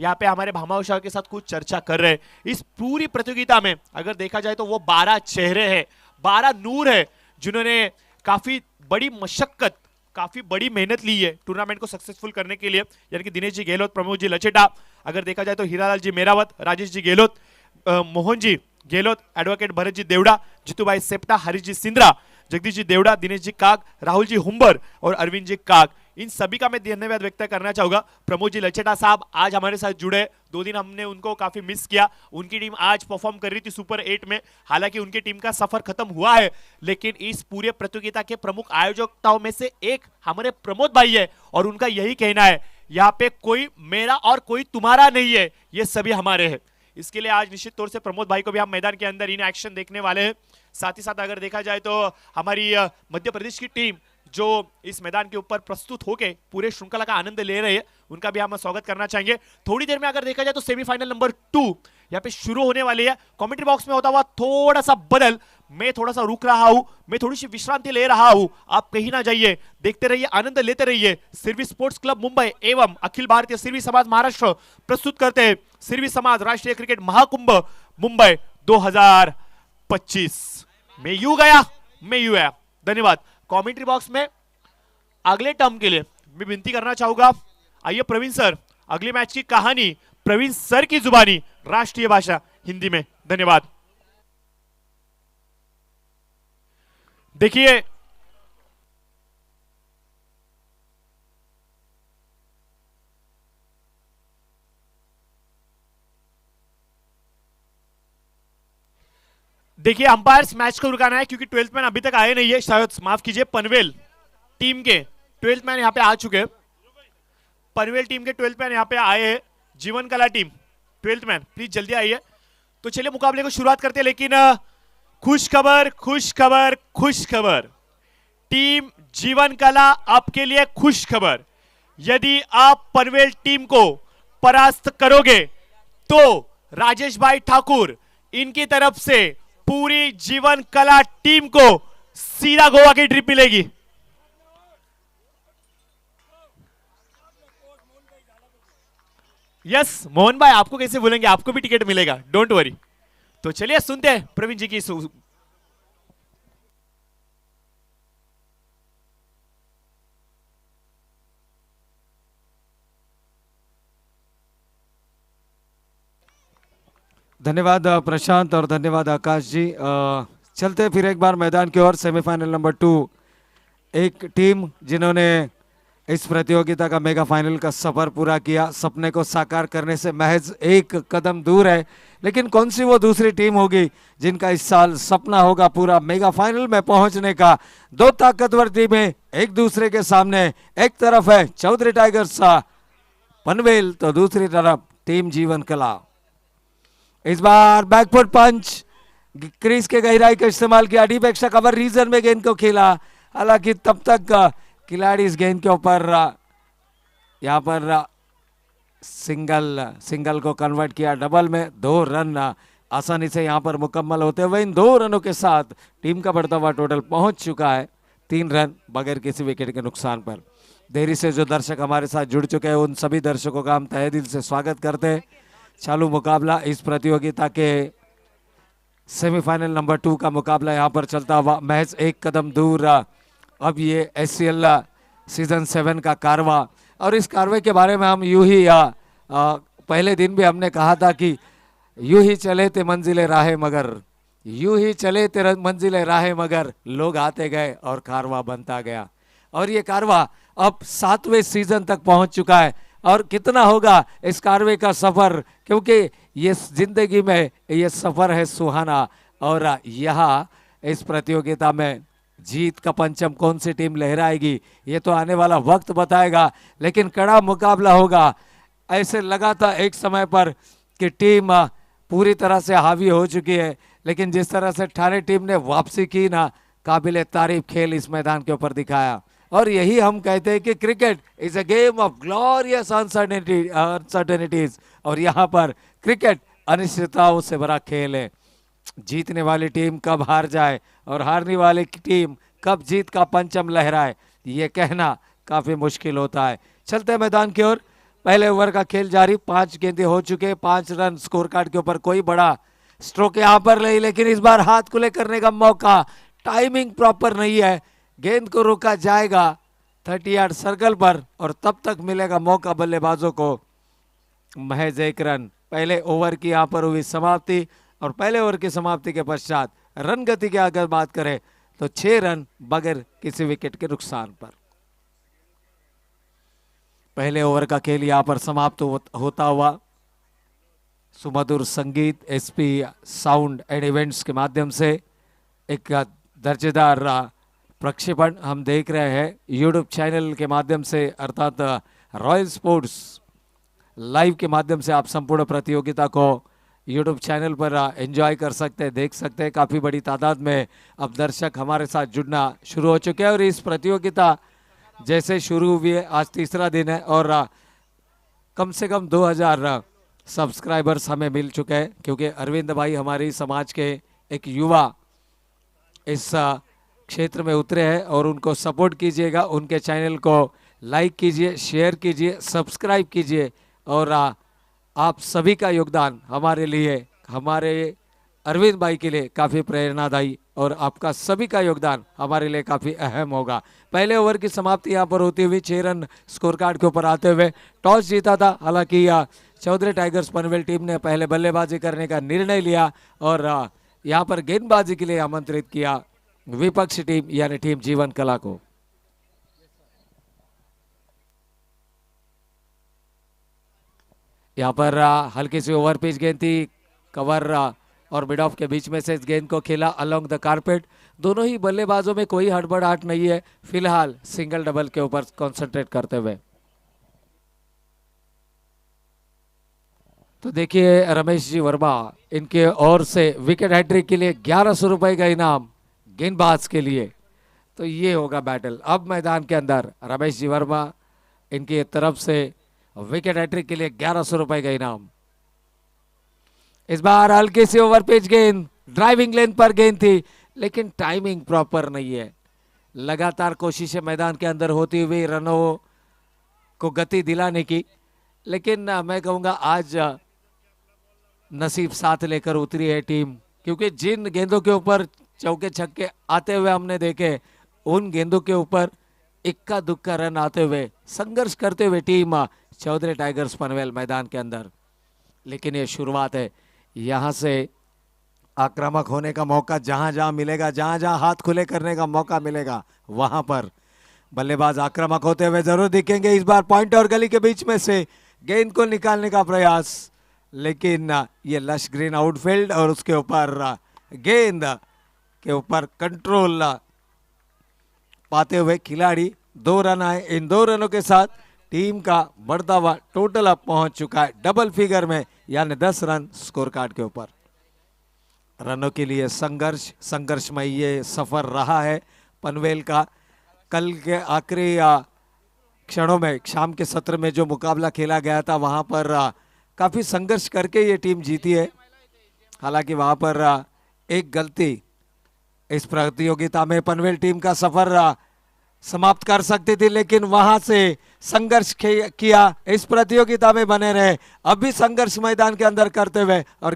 यहाँ पे हमारे भामाओ शाह के साथ कुछ चर्चा कर रहे हैं। इस पूरी प्रतियोगिता में अगर देखा जाए तो वो 12 चेहरे हैं, 12 नूर है, जिन्होंने काफी बड़ी मशक्कत, काफी बड़ी मेहनत ली है टूर्नामेंट को सक्सेसफुल करने के लिए। यानी कि दिनेश जी गहलोत, प्रमोद जी लचेटा, अगर देखा जाए तो हीरालाल जी मेरावत, राजेश जी गहलोत, मोहन जी गहलोत, एडवोकेट भरत जी देवड़ा, जितूभाई सेप्टा, हरीश जी सिंद्रा, जगदीश जी देवड़ा, दिनेश जी काग, राहुल जी हुंबर और अरविंद जी काग, इन सभी का मैं धन्यवाद व्यक्त करना चाहूंगा। प्रमोद जी लचेटा साहब आज हमारे साथ जुड़े, 2 दिन हमने उनको काफी मिस किया। उनकी टीम आज परफॉर्म कर रही थी सुपर 8 में, हालांकि उनकी टीम का सफर खत्म हुआ है, लेकिन इस पूरे प्रतियोगिता के प्रमुख आयोजकताओं में से एक हमारे प्रमोद भाई है और उनका यही कहना है, यहाँ पे कोई मेरा और कोई तुम्हारा नहीं है, ये सभी हमारे हैं। इसके लिए आज निश्चित तौर से प्रमोद भाई को भी हम मैदान के अंदर इन एक्शन देखने वाले हैं। साथ ही साथ अगर देखा जाए तो हमारी मध्य प्रदेश की टीम जो इस मैदान के ऊपर प्रस्तुत होके पूरे श्रृंखला का आनंद ले रहे हैं, उनका भी हम स्वागत करना चाहेंगे। थोड़ी देर में अगर देखा जाए तो सेमीफाइनल नंबर 2 यहाँ पे शुरू होने वाली है। कमेंट्री बॉक्स में होता हुआ थोड़ा सा बदल, मैं थोड़ा सा रुक रहा हूं, मैं थोड़ी सी विश्रांति ले रहा हूं, आप कहीं ना जाइए, देखते रहिए, आनंद लेते रहिए। सिरवी स्पोर्ट्स क्लब मुंबई एवं अखिल भारतीय सिरवी समाज महाराष्ट्र प्रस्तुत करते हैं सिरवी समाज राष्ट्रीय क्रिकेट महाकुंभ मुंबई 2025। मैं यूं गया, मैं यूं आया। धन्यवाद। कमेंट्री बॉक्स में अगले टर्म के लिए मैं विनती करना चाहूंगा, आइए प्रवीण सर, अगले मैच की कहानी प्रवीण सर की जुबानी, राष्ट्रीय भाषा हिंदी में। धन्यवाद। देखिए अंपायर्स मैच को रुकाना है क्योंकि 12th मैन अभी तक आए नहीं है, शायद माफ कीजिए पनवेल टीम के 12th मैन यहां पे आ चुके हैं। पनवेल टीम के 12th मैन यहां पे आए हैं। जीवन कला टीम 12th मैन प्लीज जल्दी आइए। तो चलिए मुकाबले को शुरुआत करते हैं, लेकिन खुश खबर, खुश खबर, खुश खबर। टीम जीवन कला आपके लिए खुश खबर, यदि आप पनवेल टीम को परास्त करोगे तो राजेश भाई ठाकुर इनकी तरफ से पूरी जीवन कला टीम को सीधा गोवा की ट्रिप मिलेगी। यस मोहन भाई, आपको कैसे भूलेंगे, आपको भी टिकट मिलेगा, डोंट वरी। तो चलिए सुनते हैं प्रवीण जी की धन्यवाद प्रशांत और धन्यवाद आकाश जी। चलते फिर एक बार मैदान की ओर। सेमीफाइनल नंबर 2, एक टीम जिन्होंने इस प्रतियोगिता का मेगा फाइनल का सफर पूरा किया, सपने को साकार करने से महज एक कदम दूर है, लेकिन कौन सी वो दूसरी टीम होगी जिनका इस साल सपना होगा पूरा मेगा फाइनल में पहुंचने का। 2 ताकतवर टीमें एक दूसरे के सामने, एक तरफ है चौधरी टाइगर्स पनवेल तो दूसरी तरफ टीम जीवन कला। इस बार बैकफुट पंच, क्रीज के गहराई का इस्तेमाल किया, डीप एक्स्ट्रा कवर रीजन में गेंद को खेला, हालांकि तब तक खिलाड़ी इस गेंद के ऊपर यहाँ पर सिंगल को कन्वर्ट किया डबल में। 2 रन आसानी से यहाँ पर मुकम्मल होते हुए इन 2 रनों के साथ टीम का बढ़ता हुआ टोटल पहुंच चुका है 3 रन बगैर किसी विकेट के नुकसान पर। देरी से जो दर्शक हमारे साथ जुड़ चुके हैं उन सभी दर्शकों का हम तहे दिल से स्वागत करते हैं। चालू मुकाबला इस प्रतियोगिता के सेमीफाइनल नंबर 2 का मुकाबला यहाँ पर चलता हुआ महज एक कदम दूर। अब ये SCL सीजन 7 का कारवा, और इस कारवे के बारे में हम यूं ही पहले दिन भी हमने कहा था कि यूं ही चले ते मंजिले राहे मगर, यूं ही चले ते मंजिले राहे मगर, लोग आते गए और कारवा बनता गया। और ये कारवा अब 7वें सीजन तक पहुंच चुका है। और कितना होगा इस कारवे का सफर, क्योंकि ये जिंदगी में ये सफर है सुहाना। और यहाँ इस प्रतियोगिता में जीत का पंचम कौन सी टीम लहराएगी ये तो आने वाला वक्त बताएगा, लेकिन कड़ा मुकाबला होगा। ऐसे लगा था एक समय पर कि टीम पूरी तरह से हावी हो चुकी है, लेकिन जिस तरह से ठाणे टीम ने वापसी की ना, काबिले तारीफ खेल इस मैदान के ऊपर दिखाया। और यही हम कहते हैं कि cricket is a game of glorious uncertainties, और यहाँ पर क्रिकेट अनिश्चितताओं से भरा खेल है। जीतने वाली टीम कब हार जाए और हारने वाली टीम कब जीत का पंचम लहराए, ये कहना काफी मुश्किल होता है। चलते हैं मैदान की ओर। पहले ओवर का खेल जारी, 5 गेंदें हो चुके, 5 रन स्कोर कार्ड के ऊपर, कोई बड़ा स्ट्रोक यहाँ पर नहीं, लेकिन इस बार हाथ खुले करने का मौका, टाइमिंग प्रॉपर नहीं है, गेंद को रोका जाएगा 30 यार्ड सर्कल पर और तब तक मिलेगा मौका बल्लेबाजों को महज 1 रन। पहले ओवर की यहाँ पर हुई समाप्ति और पहले ओवर की समाप्ति के पश्चात रन गति की अगर बात करें तो 6 रन बगैर किसी विकेट के नुकसान पर। पहले ओवर का खेल यहाँ पर समाप्त होता हुआ सुमधुर संगीत एसपी साउंड एंड इवेंट्स के माध्यम से एक दर्जेदार प्रक्षेपण हम देख रहे हैं यूट्यूब चैनल के माध्यम से, अर्थात रॉयल स्पोर्ट्स लाइव के माध्यम से आप संपूर्ण प्रतियोगिता को यूट्यूब चैनल पर एंजॉय कर सकते हैं, देख सकते हैं। काफ़ी बड़ी तादाद में अब दर्शक हमारे साथ जुड़ना शुरू हो चुके हैं और इस प्रतियोगिता जैसे शुरू हुई है, आज तीसरा दिन है और कम से कम 2000 सब्सक्राइबर्स हमें मिल चुके हैं, क्योंकि अरविंद भाई हमारी समाज के एक युवा इस क्षेत्र में उतरे हैं और उनको सपोर्ट कीजिएगा, उनके चैनल को लाइक कीजिए, शेयर कीजिए, सब्सक्राइब कीजिए और आप सभी का योगदान हमारे लिए, हमारे अरविंद भाई के लिए काफ़ी प्रेरणादायी और आपका सभी का योगदान हमारे लिए काफ़ी अहम होगा। पहले ओवर की समाप्ति यहाँ पर होती हुई 6 रन स्कोर कार्ड के ऊपर आते हुए टॉस जीता था, हालांकि चौधरी टाइगर्स पनवेल टीम ने पहले बल्लेबाजी करने का निर्णय लिया और यहाँ पर गेंदबाजी के लिए आमंत्रित किया विपक्षी टीम यानी टीम जीवन कला को। यहाँ पर हल्की सी ओवर पिच गेंद थी, कवर और मिड ऑफ के बीच में से इस गेंद को खेला अलोंग द कारपेट। दोनों ही बल्लेबाजों में कोई हड़बड़ाहट नहीं है, फिलहाल सिंगल डबल के ऊपर कंसंट्रेट करते हुए। तो देखिए रमेश जी वर्मा, इनके ओर से विकेट हैट्रिक के लिए 1100 रुपए का इनाम गेंदबाज के लिए, तो ये होगा बैटल। अब मैदान के अंदर रमेश जी वर्मा, इनकी तरफ से विकेट हैट्रिक के लिए 1100 रुपए का इनाम। इस बार हल्की सी ओवर पिच गेंद, ड्राइविंग लेन पर गेंद थी लेकिन टाइमिंग प्रॉपर नहीं है। लगातार कोशिशें मैदान के अंदर होती हुई रनों को गति दिलाने की, लेकिन मैं कहूँगा आज नसीब साथ लेकर उतरी है टीम, क्योंकि जिन गेंदों के ऊपर चौके छक्के आते हुए हमने देखे, उन गेंदों के ऊपर इक्का दुक्का रन आते हुए संघर्ष करते हुए टीम चौधरी टाइगर्स पनवेल मैदान के अंदर। लेकिन ये शुरुआत है, यहाँ से आक्रामक होने का मौका जहां जहां मिलेगा, जहां जहां हाथ खुले करने का मौका मिलेगा, वहां पर बल्लेबाज आक्रामक होते हुए जरूर दिखेंगे। इस बार पॉइंट और गली के बीच में से गेंद को निकालने का प्रयास, लेकिन ये लश ग्रीन आउटफील्ड और उसके ऊपर गेंद के ऊपर कंट्रोल पाते हुए खिलाड़ी 2 रन आए। इन 2 रनों के साथ टीम का बढ़ता हुआ टोटल अब पहुंच चुका है डबल फिगर में, यानी 10 रन स्कोर कार्ड के ऊपर। रनों के लिए संघर्षमय ये सफर रहा है पनवेल का। कल के आखिरी क्षणों में शाम के सत्र में जो मुकाबला खेला गया था, वहां पर काफी संघर्ष करके ये टीम जीती है। हालांकि वहां पर एक गलती इस प्रतियोगिता में पनवेल टीम का सफर समाप्त कर सकती थी, लेकिन वहां से संघर्ष किया, इस प्रतियोगिता में बने रहे, अब भी संघर्ष मैदान के अंदर करते हुए और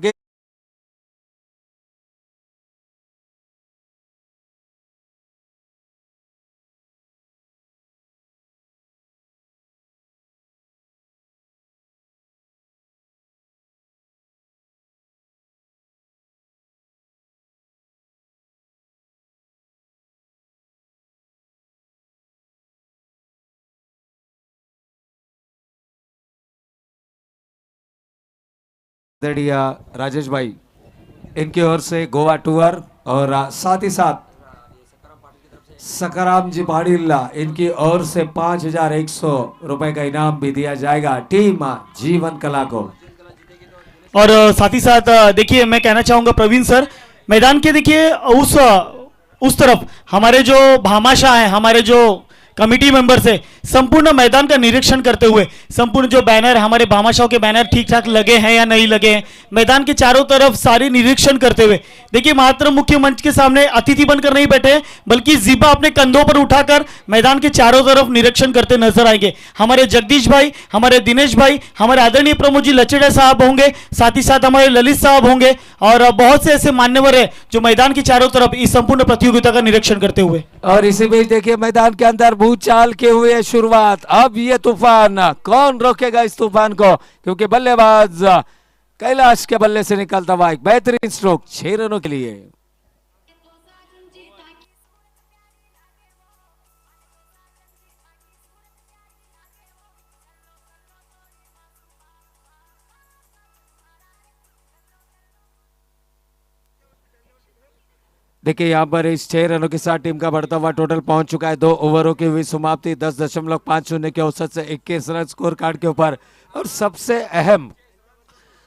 राजेश भाई, इनकी ओर से गोवा टूर और साथ ही साथ सकाराम जी पाड़िल्ला, इनकी ओर से 5100 रुपए का इनाम भी दिया जाएगा टीम जीवन कला को। और साथ ही साथ देखिए मैं कहना चाहूंगा प्रवीण सर, मैदान के देखिए उस तरफ हमारे जो भामाशाह हैं, हमारे जो कमिटी मेंबर से संपूर्ण मैदान का निरीक्षण करते हुए संपूर्ण जो बैनर हमारे भामाशाह के बैनर ठीक ठाक लगे हैं या नहीं लगे हैं, मैदान के चारों तरफ सारे निरीक्षण करते हुए देखिए महातर मुख्य मंच के सामने अतिथि बनकर नहीं बैठे हैं, बल्कि जिब्बा अपने कंधों पर उठाकर मैदान के चारों तरफ निरीक्षण करते नजर आएंगे। हमारे जगदीश भाई, हमारे दिनेश भाई, हमारे आदरणीय प्रमोद जी लचेड़ा साहब होंगे, साथ ही साथ हमारे ललित साहब होंगे और बहुत से ऐसे मान्यवर है जो मैदान के चारों तरफ इस संपूर्ण प्रतियोगिता का निरीक्षण करते हुए। और इसी बीच देखिए मैदान के अंदर भूचाल के हुए शुरुआत। अब ये तूफान, कौन रोकेगा इस तूफान को, क्योंकि बल्लेबाज कैलाश के बल्ले से निकलता हुआ एक बेहतरीन स्ट्रोक 6 रनों के लिए। देखिए यहाँ पर इस 6 रनों के साथ टीम का बढ़ता हुआ टोटल पहुंच चुका है 2 ओवरों की हुई समाप्ति 10.50 के औसत से 21 रन स्कोर कार्ड के ऊपर। और सबसे अहम,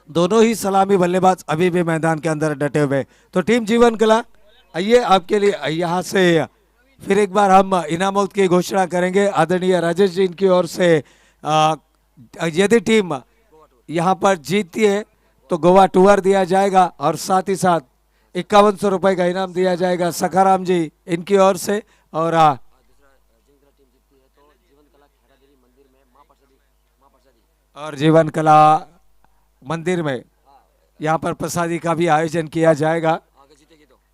दोनों ही सलामी बल्लेबाज अभी भी मैदान के अंदर डटे हुए। तो टीम जीवन कला, आइए आपके लिए यहाँ से फिर एक बार हम इनामत की घोषणा करेंगे। आदरणीय राजेश जी इनकी ओर से यदि टीम यहाँ पर जीतती है तो गोवा टूर दिया जाएगा और साथ ही साथ 5100 रुपए का इनाम दिया जाएगा सखाराम जी इनकी ओर से। और जीवन कला मंदिर में यहाँ पर प्रसादी का भी आयोजन किया जाएगा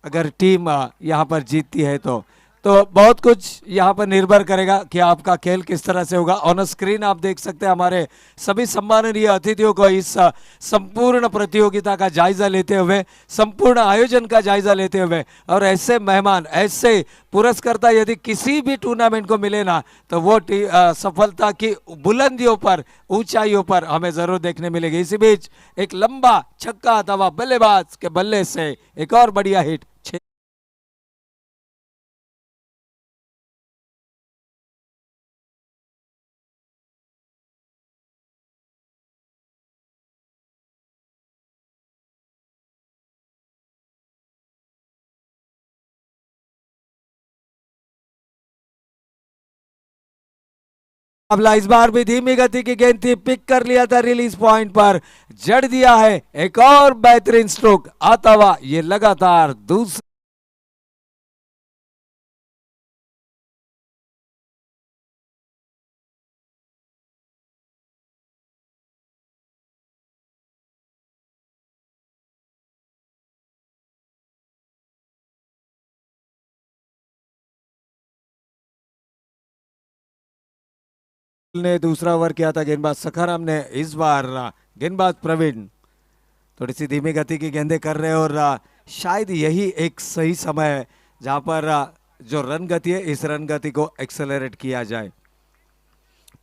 अगर टीम यहाँ पर जीतती है तो बहुत कुछ यहाँ पर निर्भर करेगा कि आपका खेल किस तरह से होगा। ऑन स्क्रीन आप देख सकते हैं हमारे सभी सम्माननीय अतिथियों को इस संपूर्ण प्रतियोगिता का जायजा लेते हुए, संपूर्ण आयोजन का जायजा लेते हुए। और ऐसे मेहमान, ऐसे पुरस्कर्ता यदि किसी भी टूर्नामेंट को मिले ना तो वो सफलता की बुलंदियों पर, ऊंचाइयों पर हमें जरूर देखने मिलेगी। इसी बीच एक लंबा छक्का आता हुआ बल्लेबाज के बल्ले से एक और बढ़िया हिट। मुकाबला इस बार भी धीमी गति की गेंद थी, पिक कर लिया था रिलीज पॉइंट पर, जड़ दिया है। एक और बेहतरीन स्ट्रोक आता हुआ, ये लगातार दूसरा ने दूसरा ओवर किया था गेंदबाज सखाराम ने, इस बार गेंदबाज प्रवीण थोड़ी सी धीमी गति की गेंदें कर रहे हैं और शायद यही एक सही समय है जहां पर जो रन गति है इस रन गति को एक्सेलरेट किया जाए।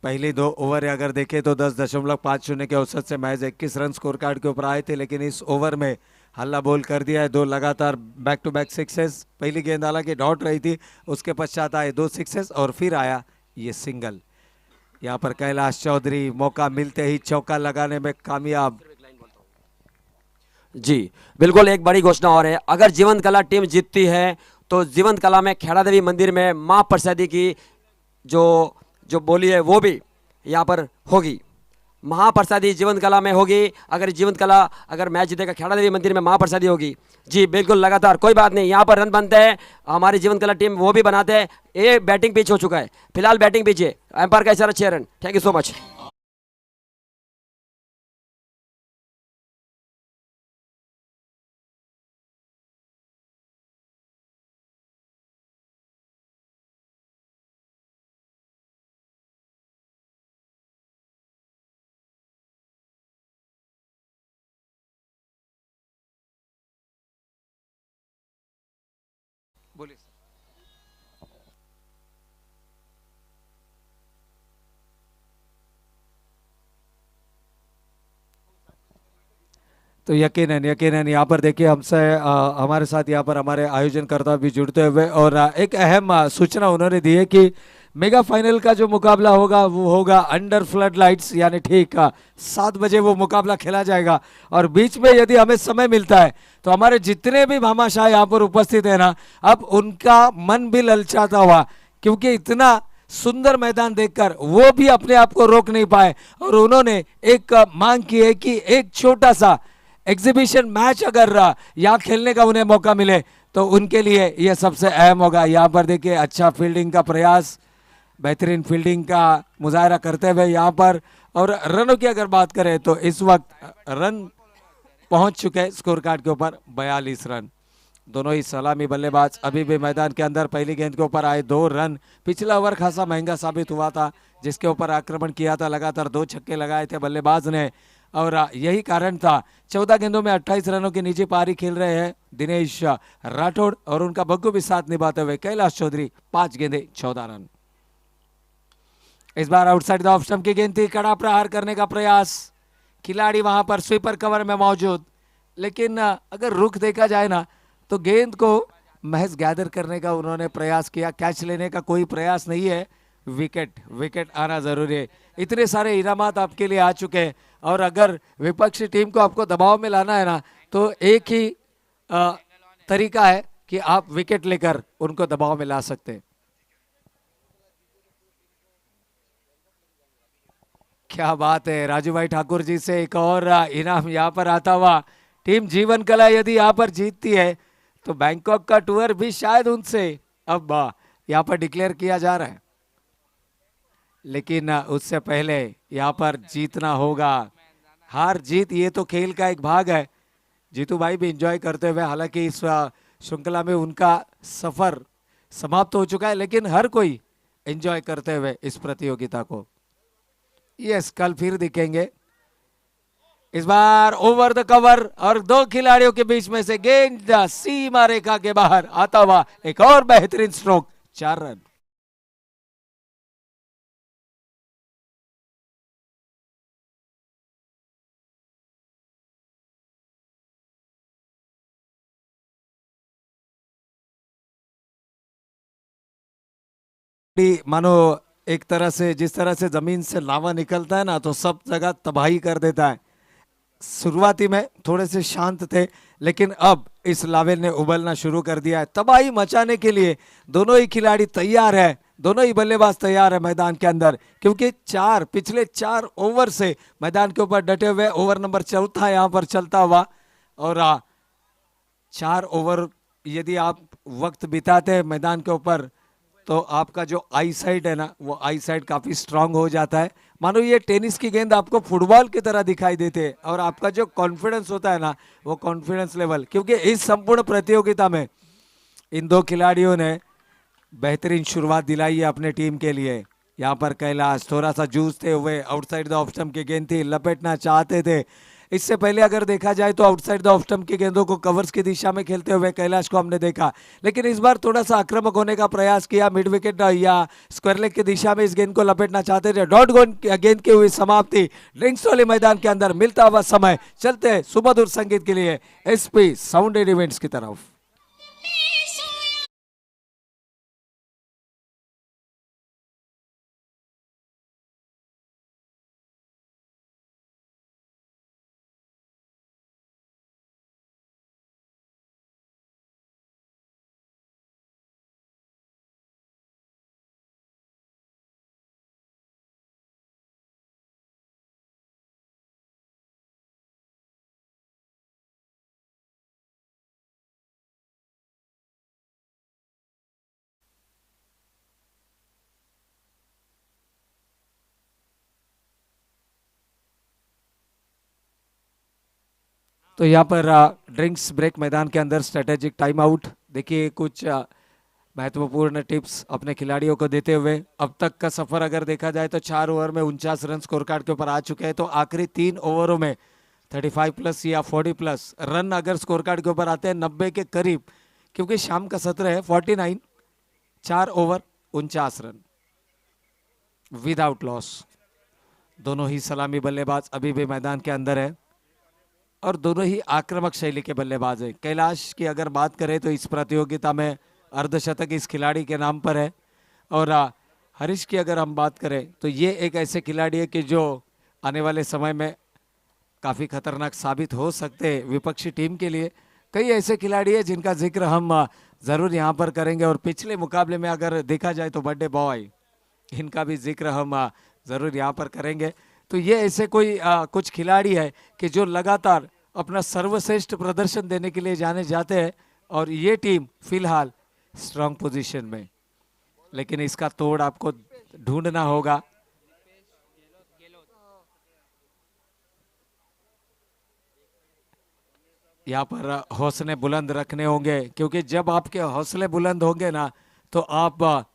पहले 2 ओवर अगर देखें तो 10.50 के औसत से महज 21 रन स्कोर कार्ड के ऊपर आए थे, लेकिन इस ओवर में हल्ला बोल कर दिया है। 2 लगातार बैक टू बैक सिक्सेस, पहली गेंद हालांकि डॉट रही थी, उसके पश्चात आए 2 सिक्सेस और फिर आया ये सिंगल। यहाँ पर कैलाश चौधरी मौका मिलते ही चौका लगाने में कामयाब। जी बिल्कुल, एक बड़ी घोषणा और है, अगर जीवन कला टीम जीतती है तो जीवन कला में खेड़ा देवी मंदिर में मां प्रसादी की जो बोली है वो भी यहाँ पर होगी। महाप्रसादी जीवन कला में होगी। अगर जीवन कला अगर मैच जीतेगा खेड़ा देवी मंदिर में महाप्रसादी होगी। जी बिल्कुल, लगातार कोई बात नहीं, यहाँ पर रन बनते हैं, हमारी जीवन कला टीम वो भी बनाते हैं। ये बैटिंग पिच हो चुका है, फिलहाल बैटिंग पिच है, एम्पायर का इशारा 6 run. Thank you so much. बोलिए। तो यकीनन यहाँ पर देखिए हमसे हमारे साथ यहाँ पर हमारे आयोजनकर्ता भी जुड़ते हुए और एक अहम सूचना उन्होंने दी है कि मेगा फाइनल का जो मुकाबला होगा वो होगा अंडर फ्लड लाइट्स, यानी ठीक 7 बजे वो मुकाबला खेला जाएगा। और बीच में यदि हमें समय मिलता है तो हमारे जितने भी भामाशाह यहाँ पर उपस्थित है ना, अब उनका मन भी ललचाता हुआ, क्योंकि इतना सुंदर मैदान देखकर वो भी अपने आप को रोक नहीं पाए और उन्होंने एक मांग की है कि एक छोटा सा एग्जीबिशन मैच अगर यहाँ खेलने का उन्हें मौका मिले तो उनके लिए यह सबसे अहम होगा। यहाँ पर देखिए अच्छा फील्डिंग का प्रयास, बेहतरीन फील्डिंग का मुजाहरा करते हुए यहाँ पर। और रनों की अगर बात करें तो इस वक्त रन पहुंच चुके हैं स्कोर कार्ड के ऊपर 42 रन। दोनों ही सलामी बल्लेबाज अभी भी मैदान के अंदर। पहली गेंद के ऊपर आए 2 रन। पिछला ओवर खासा महंगा साबित हुआ था जिसके ऊपर आक्रमण किया था, लगातार 2 छक्के लगाए थे बल्लेबाज ने और यही कारण था। 14 गेंदों में 28 रनों की निजी पारी खेल रहे हैं दिनेश राठौड़ और उनका बग्गू भी साथ निभाते हुए कैलाश चौधरी 5 गेंदे 14 रन। इस बार आउटसाइड द ऑफ स्टंप की गेंद थी, कड़ा प्रहार करने का प्रयास, खिलाड़ी वहां पर स्वीपर कवर में मौजूद, लेकिन अगर रुख देखा जाए ना तो गेंद को महज गैदर करने का उन्होंने प्रयास किया, कैच लेने का कोई प्रयास नहीं है। विकेट आना जरूरी है। इतने सारे इनामात आपके लिए आ चुके हैं और अगर विपक्षी टीम को आपको दबाव में लाना है ना तो एक ही तरीका है कि आप विकेट लेकर उनको दबाव में ला सकते हैं। क्या बात है, राजू भाई ठाकुर जी से एक और इनाम यहाँ पर आता हुआ। टीम जीवन कला यदि यहाँ पर जीतती है तो बैंकॉक का टूर भी शायद उनसे अब यहाँ पर डिक्लेयर किया जा रहा है, लेकिन उससे पहले यहाँ पर जीतना होगा। हार जीत ये तो खेल का एक भाग है। जीतू भाई भी एंजॉय करते हुए, हालांकि इस श्रृंखला में उनका सफर समाप्त हो चुका है, लेकिन हर कोई एंजॉय करते हुए इस प्रतियोगिता को। यस, कल फिर दिखेंगे। इस बार ओवर द कवर और 2 खिलाड़ियों के बीच में से गेंद सीमा रेखा के बाहर आता हुआ एक और बेहतरीन स्ट्रोक, 4 रन। मानो एक तरह से जिस तरह से जमीन से लावा निकलता है ना तो सब जगह तबाही कर देता है। शुरुआती में थोड़े से शांत थे, लेकिन अब इस लावे ने उबलना शुरू कर दिया है। तबाही मचाने के लिए दोनों ही खिलाड़ी तैयार है, दोनों ही बल्लेबाज तैयार है मैदान के अंदर, क्योंकि पिछले 4 ओवर से मैदान के ऊपर डटे हुए। ओवर नंबर 4 यहाँ पर चलता हुआ और 4 ओवर यदि आप वक्त बिताते हैं मैदान के ऊपर तो आपका जो आई साइड है ना वो आई साइड काफी स्ट्रांग हो जाता है। मानो ये टेनिस की गेंद आपको फुटबॉल की तरह दिखाई देते हैं और आपका जो कॉन्फिडेंस होता है ना वो कॉन्फिडेंस लेवल, क्योंकि इस संपूर्ण प्रतियोगिता में इन 2 खिलाड़ियों ने बेहतरीन शुरुआत दिलाई है अपने टीम के लिए। यहाँ पर कैलाश थोड़ा सा जूझते हुए, आउटसाइड द ऑफ स्टंप की गेंद थी, लपेटना चाहते थे। इससे पहले अगर देखा जाए तो आउटसाइड द ऑफ स्टंप की गेंदों को कवर्स की दिशा में खेलते हुए कैलाश को हमने देखा, लेकिन इस बार थोड़ा सा आक्रामक होने का प्रयास किया। मिड विकेट या स्क्वायर लेग की दिशा में इस गेंद को लपेटना चाहते थे। डॉट गेंद की हुई समाप्ति। ड्रिंक्स वाले मैदान के अंदर मिलता हुआ समय चलते सुमधुर संगीत के लिए एसपी साउंडेड इवेंट्स की तरफ। तो यहाँ पर ड्रिंक्स ब्रेक मैदान के अंदर स्ट्रेटेजिक टाइम आउट। देखिए कुछ महत्वपूर्ण टिप्स अपने खिलाड़ियों को देते हुए। अब तक का सफर अगर देखा जाए तो 4 ओवर में 49 रन स्कोर कार्ड के ऊपर आ चुके हैं, तो आखिरी 3 ओवरों में 35 प्लस या 40 प्लस रन अगर स्कोर कार्ड के ऊपर आते हैं 90 के करीब, क्योंकि शाम का सत्र है 49, 4 ओवर 49 रन विदाउट लॉस। दोनों ही सलामी बल्लेबाज अभी भी मैदान के अंदर है और दोनों ही आक्रामक शैली के बल्लेबाज हैं। कैलाश की अगर बात करें तो इस प्रतियोगिता में अर्धशतक इस खिलाड़ी के नाम पर है, और हरीश की अगर हम बात करें तो ये एक ऐसे खिलाड़ी है कि जो आने वाले समय में काफ़ी खतरनाक साबित हो सकते हैं विपक्षी टीम के लिए। कई ऐसे खिलाड़ी हैं जिनका जिक्र हम ज़रूर यहाँ पर करेंगे। और पिछले मुकाबले में अगर देखा जाए तो बर्थडे बॉय इनका भी जिक्र हम ज़रूर यहाँ पर करेंगे। तो ये ऐसे कोई कुछ खिलाड़ी है कि जो लगातार अपना सर्वश्रेष्ठ प्रदर्शन देने के लिए जाने जाते हैं, और ये टीम फिलहाल स्ट्रांग पोजीशन में, लेकिन इसका तोड़ आपको ढूंढना होगा। यहाँ पर हौसले बुलंद रखने होंगे, क्योंकि जब आपके हौसले बुलंद होंगे ना तो आप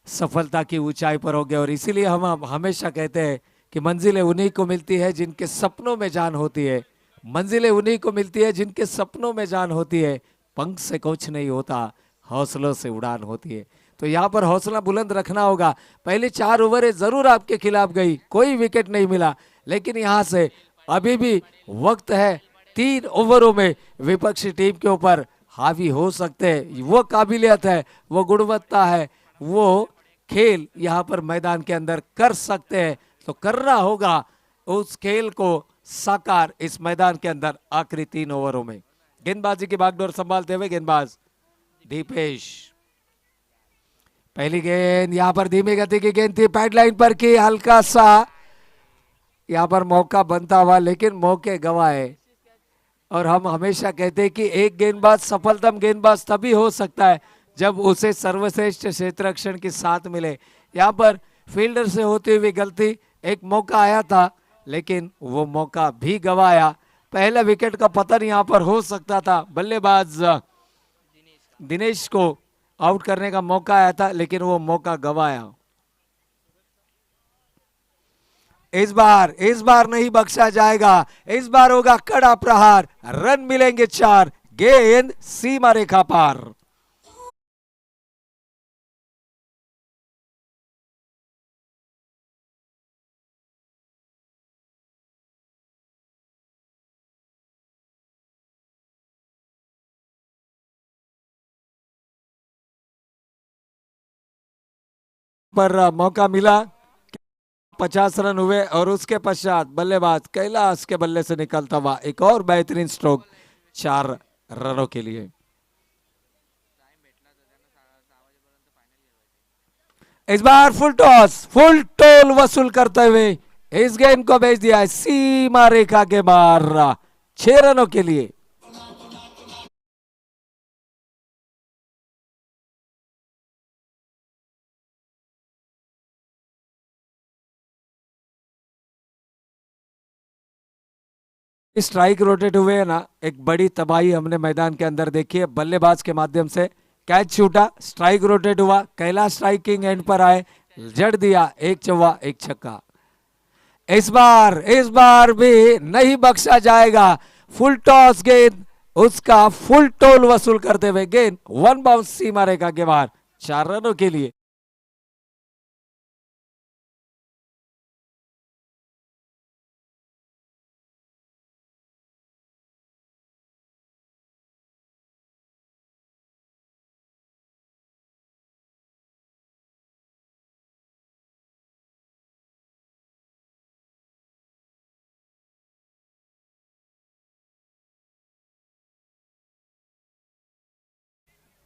सफलता की ऊंचाई पर होंगे। और इसीलिए हम हमेशा कहते हैं कि मंजिलें उन्हीं को मिलती है जिनके सपनों में जान होती है। मंजिलें उन्हीं को मिलती है जिनके सपनों में जान होती है। पंख से कुछ नहीं होता, हौसलों से उड़ान होती है। तो यहाँ पर हौसला बुलंद रखना होगा। पहले 4 ओवरें जरूर आपके खिलाफ गई, कोई विकेट नहीं मिला, लेकिन यहाँ से अभी भी वक्त है। 3 ओवरों में विपक्षी टीम के ऊपर हावी हो सकते हैं। वो काबिलियत है, वो गुणवत्ता है, वो खेल यहाँ पर मैदान के अंदर कर सकते हैं। तो करना होगा उस खेल को साकार इस मैदान के अंदर आखिरी 3 ओवरों में। गेंदबाजी की बागडोर संभालते हुए गेंदबाज दीपेश। पहली गेंद यहाँ पर धीमी गति की गेंद थी, पैडलाइन पर की, हल्का सा यहाँ पर मौका बनता हुआ, लेकिन मौके गवाए। और हम हमेशा कहते हैं कि एक गेंदबाज सफलतम गेंदबाज तभी हो सकता है जब उसे सर्वश्रेष्ठ क्षेत्ररक्षण के साथ मिले। यहाँ पर फील्डर से होती हुई गलती, एक मौका आया था लेकिन वो मौका भी गवाया। पहले विकेट का पतन यहाँ पर हो सकता था। बल्लेबाज दिनेश को आउट करने का मौका आया था, लेकिन वो मौका गवाया। इस बार नहीं बख्शा जाएगा। इस बार होगा कड़ा प्रहार, रन मिलेंगे 4, गेंद सीमा रेखा पार। पर मौका मिला, 50 रन हुए और उसके पश्चात बल्लेबाज कैलाश के बल्ले से निकलता हुआ एक और बेहतरीन स्ट्रोक 4 रनों के लिए। इस बार फुल टॉस, फुल टोल वसूल करते हुए इस गेंद को भेज दिया है सीमा रेखा के बाहर 6 रनों के लिए। स्ट्राइक रोटेट हुए है ना, एक बड़ी तबाही हमने मैदान के अंदर देखी है। बल्लेबाज के माध्यम से कैच छूटा, स्ट्राइक रोटेट हुआ, कैलाश स्ट्राइकिंग एंड पर आए, जड़ दिया, 1 चौवा 1 छक्का। इस बार भी नहीं बख्शा जाएगा। फुल टॉस गेंद, उसका फुल टोल वसूल करते हुए गेंद 1 बाउंस सीमा रेखा के बाहर 4 रनों के लिए।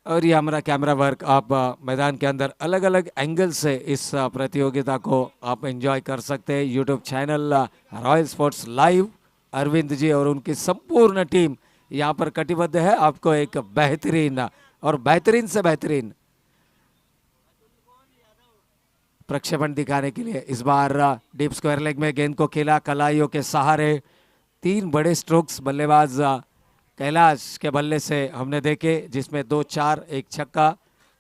और ये हमारा कैमरा वर्क आप मैदान के अंदर अलग अलग एंगल से इस प्रतियोगिता को आप एंजॉय कर सकते हैं। YouTube channel Royal Sports Live, Arvind ji और उनकी संपूर्ण टीम यहाँ पर कटिबद्ध है आपको एक बेहतरीन और बेहतरीन से बेहतरीन प्रक्षेपण दिखाने के लिए। इस बार डीप स्क्वायर लेग में गेंद को खेला कलाइयों के सहारे, 3 बड़े स्ट्रोक्स बल्लेबाज कैलाश के बल्ले से हमने देखे, जिसमें 2 4 1 छक्का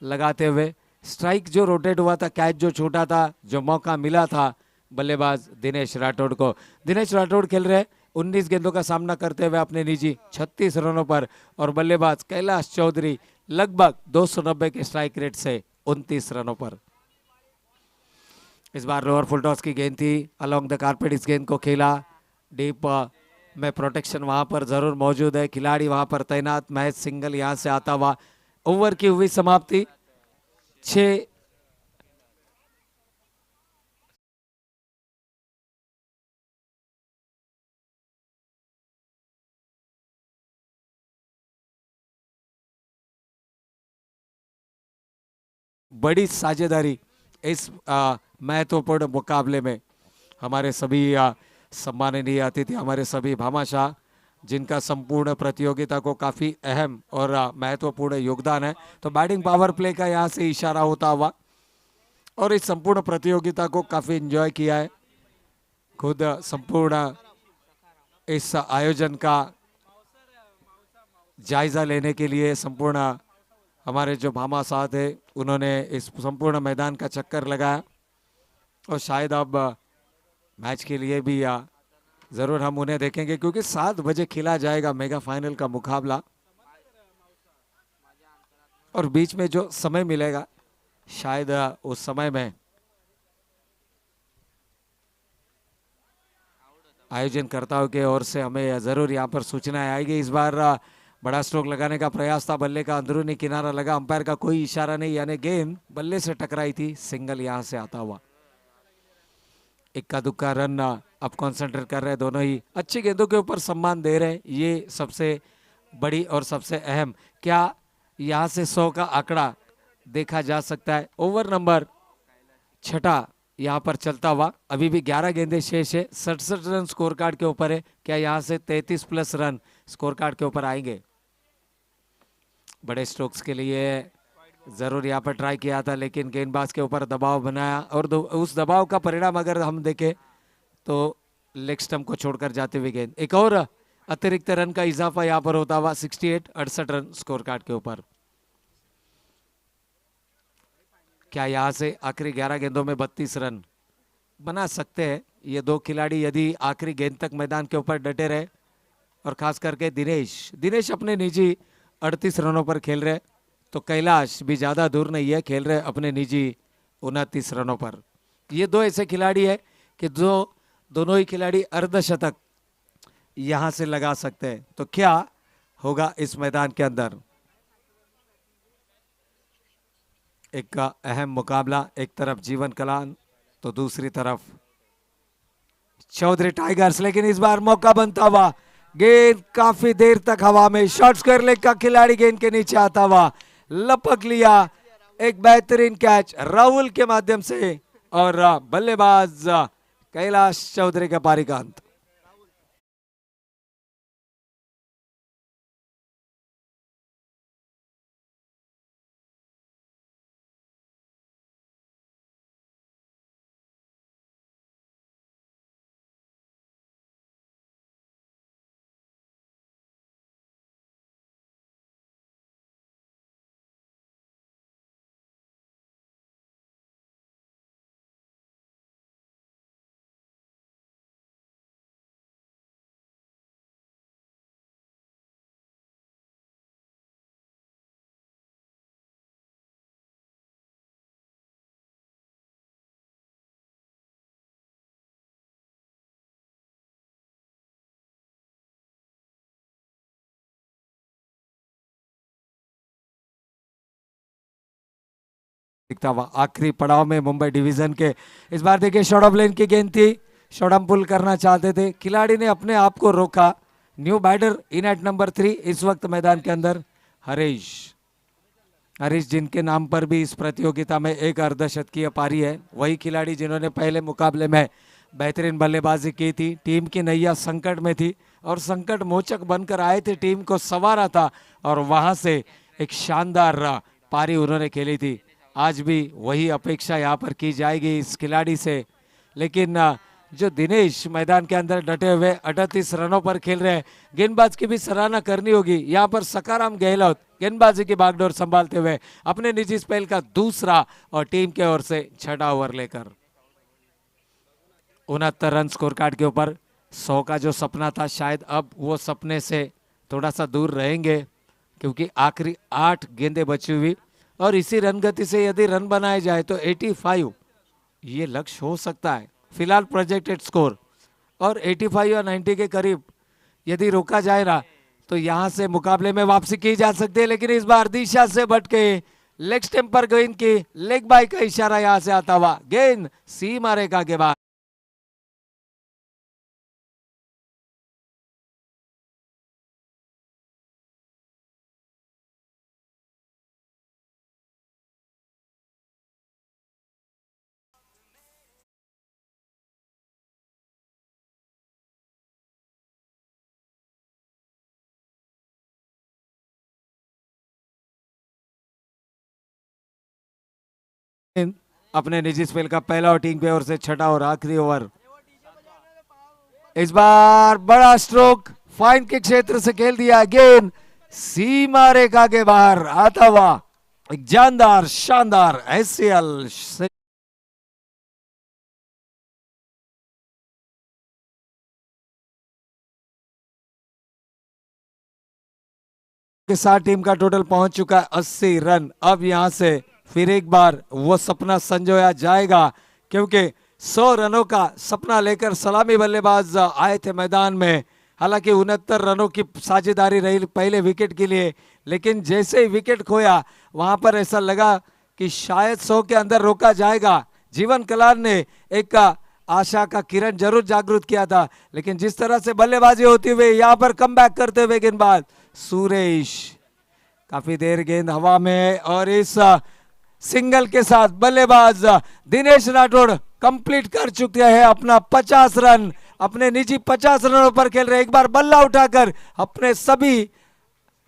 लगाते हुए। स्ट्राइक जो रोटेट हुआ था, कैच जो छूटा था, जो मौका मिला था बल्लेबाज दिनेश राठौड़ को। दिनेश राठौड़ खेल रहे 19 गेंदों का सामना करते हुए अपने निजी 36 रनों पर, और बल्लेबाज कैलाश चौधरी लगभग 290 के स्ट्राइक रेट से 29 रनों पर। इस बार लोअर फुल टॉस की गेंद थी, अलोंग द कारपेट इस गेंद को खेला। डीप में प्रोटेक्शन वहां पर जरूर मौजूद है, खिलाड़ी वहां पर तैनात। मैच सिंगल यहां से आता हुआ, ओवर की हुई समाप्ति 6 बड़ी साझेदारी इस महत्वपूर्ण मुकाबले में हमारे सभी सम्माननीय अतिथि, हमारे सभी भामाशाह, जिनका संपूर्ण प्रतियोगिता को काफ़ी अहम और महत्वपूर्ण योगदान है। तो बैटिंग पावर प्ले का यहाँ से इशारा होता हुआ और इस संपूर्ण प्रतियोगिता को काफ़ी एंजॉय किया है। खुद संपूर्ण इस आयोजन का जायजा लेने के लिए संपूर्ण हमारे जो भामाशाह थे उन्होंने इस संपूर्ण मैदान का चक्कर लगाया और शायद अब मैच के लिए भी ज़रूर हम उन्हें देखेंगे, क्योंकि 7 बजे खेला जाएगा मेगा फाइनल का मुकाबला और बीच में जो समय मिलेगा शायद उस समय में आयोजनकर्ताओं के ओर से हमें ज़रूर यहाँ पर सूचनाएं आएगी। इस बार बड़ा स्ट्रोक लगाने का प्रयास था, बल्ले का अंदरूनी किनारा लगा, अंपायर का कोई इशारा नहीं, यानी गेंद बल्ले से टकराई थी, सिंगल यहाँ से आता हुआ। इक्का दुक्का रन अब कॉन्सेंट्रेट कर रहे हैं दोनों ही, अच्छी गेंदों के ऊपर सम्मान दे रहे हैं, ये सबसे बड़ी और सबसे अहम। क्या यहाँ से 100 का आंकड़ा देखा जा सकता है? ओवर नंबर 6 यहाँ पर चलता हुआ, अभी भी 11 गेंदें शेष है, 67 रन स्कोर कार्ड के ऊपर है। क्या यहाँ से 33 प्लस रन स्कोर कार्ड के ऊपर आएंगे? बड़े स्ट्रोक्स के लिए जरूर यहाँ पर ट्राई किया था, लेकिन गेंदबाज के ऊपर दबाव बनाया और उस दबाव का परिणाम अगर हम देखें तो लेग स्टंप को छोड़कर जाते हुए गेंद, एक और अतिरिक्त रन का इजाफा यहाँ पर होता हुआ, 68 रन स्कोर कार्ड के ऊपर। क्या यहाँ से आखिरी 11 गेंदों में 32 रन बना सकते हैं ये दो खिलाड़ी यदि आखिरी गेंद तक मैदान के ऊपर डटे रहे? और खास करके दिनेश अपने निजी 38 रनों पर खेल रहे, तो कैलाश भी ज़्यादा दूर नहीं है, खेल रहे अपने निजी 29 रनों पर। ये दो ऐसे खिलाड़ी है कि जो दोनों ही खिलाड़ी अर्धशतक यहाँ से लगा सकते हैं। तो क्या होगा इस मैदान के अंदर? एक अहम मुकाबला, एक तरफ जीवन कलान तो दूसरी तरफ चौधरी टाइगर्स, लेकिन इस बार मौका बनता हुआ, गेंद काफी देर तक हवा में, शॉर्ट स्क्वायर लेग का खिलाड़ी गेंद के नीचे आता हुआ लपक लिया, एक बेहतरीन कैच राहुल के माध्यम से और बल्लेबाज कैलाश चौधरी का पारी का अंत। आखिरी पड़ाव में मुंबई डिवीजन के, इस बार देखिए शॉर्ट ऑफ लेन की गेंद थी, शॉर्ट हम पुल करना चाहते थे, खिलाड़ी ने अपने आप को रोका। New batter in at number 3 इस वक्त मैदान के अंदर हरीश जिनके नाम पर भी इस प्रतियोगिता में एक अर्धशतकीय पारी है, वही खिलाड़ी जिन्होंने पहले मुकाबले में बेहतरीन बल्लेबाजी की थी, टीम की नैया संकट में थी और संकट मोचक बनकर आए थे, टीम को संवारा था और वहां से एक शानदार पारी उन्होंने खेली थी। आज भी वही अपेक्षा यहाँ पर की जाएगी इस खिलाड़ी से, लेकिन जो दिनेश मैदान के अंदर डटे हुए 38 रनों पर खेल रहे हैं, गेंदबाज की भी सराहना करनी होगी। यहाँ पर सकाराम गहलोत गेंदबाजी की बागडोर संभालते हुए अपने निजी स्पेल का दूसरा और टीम के ओर से 6वां ओवर लेकर 69 रन स्कोर कार्ड के ऊपर। 100 का जो सपना था शायद अब वो सपने से थोड़ा सा दूर रहेंगे, क्योंकि आखिरी 8 गेंदें बची हुई और इसी रन गति से यदि रन बनाए जाए तो 85 ये लक्ष्य हो सकता है फिलहाल प्रोजेक्टेड स्कोर, और 85 या 90 के करीब यदि रोका जाए ना तो यहां से मुकाबले में वापसी की जा सकती है। लेकिन इस बार दिशा से भटके लेग स्टंप पर गेंद की, लेग बाय का इशारा यहां से आता हुआ, गेंद सीमा रेखा के बाद अपने निजी स्पेल का पहला और टीम पे ओर से छठा और आखिरी ओवर। इस बार बड़ा स्ट्रोक फाइन के क्षेत्र से खेल दिया, गेंद सीमा रेखा के बाहर आता हुआ एक जानदार शानदार एससीएल के साथ टीम का टोटल पहुंच चुका है 80 रन। अब यहां से फिर एक बार वो सपना संजोया जाएगा, क्योंकि 100 रनों का सपना लेकर सलामी बल्लेबाज आए थे मैदान में। हालांकि 69 रनों की साझेदारी रही पहले विकेट के लिए, लेकिन जैसे ही विकेट खोया वहां पर ऐसा लगा कि शायद 100 के अंदर रोका जाएगा। जीवन कलार ने एक आशा का किरण जरूर जागृत किया था, लेकिन जिस तरह से बल्लेबाजी होती हुई यहाँ पर कमबैक करते हुए गेंदबाज सुरेश, काफी देर गेंद हवा में और इस सिंगल के साथ बल्लेबाज दिनेश राठौड़ कंप्लीट कर चुके हैं अपना 50 रन। अपने निजी 50 रनों पर खेल रहे, एक बार बल्ला उठाकर अपने सभी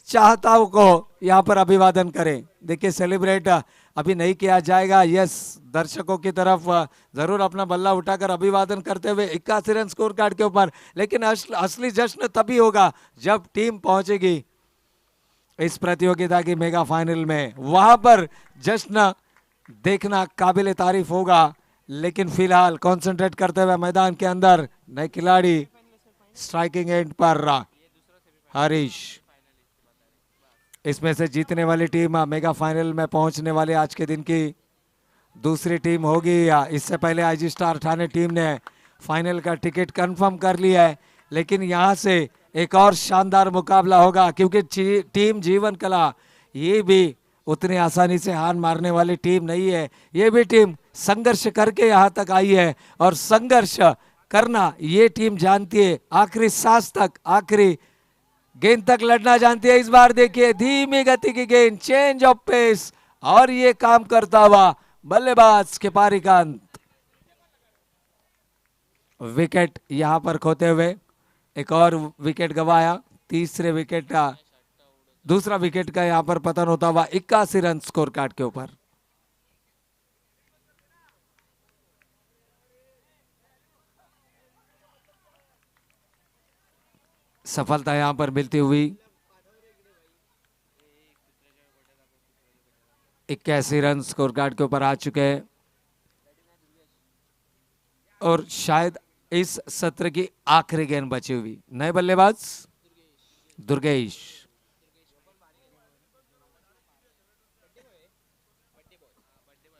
चाहताओं को यहां पर अभिवादन करें। देखिए सेलिब्रेट अभी नहीं किया जाएगा, यस दर्शकों की तरफ जरूर अपना बल्ला उठाकर अभिवादन करते हुए 81 रन स्कोर कार्ड के ऊपर, लेकिन असली जश्न तभी होगा जब टीम पहुंचेगी इस प्रतियोगिता की मेगा फाइनल में, वहां पर जश्न देखना काबिल तारीफ होगा। लेकिन फिलहाल कंसंट्रेट करते हुए मैदान के अंदर नए खिलाड़ी स्ट्राइकिंग एंड पर हरीश, इसमें से जीतने वाली टीम मेगा फाइनल में पहुंचने वाली आज के दिन की दूसरी टीम होगी। इससे पहले आईजी स्टार ठाणे टीम ने फाइनल का टिकट कंफर्म कर लिया है, लेकिन यहां से एक और शानदार मुकाबला होगा, क्योंकि टीम जीवन कला ये भी उतनी आसानी से हार मारने वाली टीम नहीं है। ये भी टीम संघर्ष करके यहां तक आई है, और संघर्ष करना ये टीम जानती है, आखिरी सांस तक आखिरी गेंद तक लड़ना जानती है। इस बार देखिए धीमी गति की गेंद, चेंज ऑफ पेस, और ये काम करता हुआ बल्लेबाज केपारीकांत विकेट यहां पर खोते हुए एक और विकेट गवाया। तीसरे विकेट का दूसरा विकेट का यहां पर पतन होता हुआ 81 रन स्कोर कार्ड के ऊपर। सफलता यहां पर मिलती हुई 81 रन स्कोर कार्ड के ऊपर आ चुके हैं, और शायद इस सत्र की आखिरी गेंद बची हुई। नए बल्लेबाज Durgesh,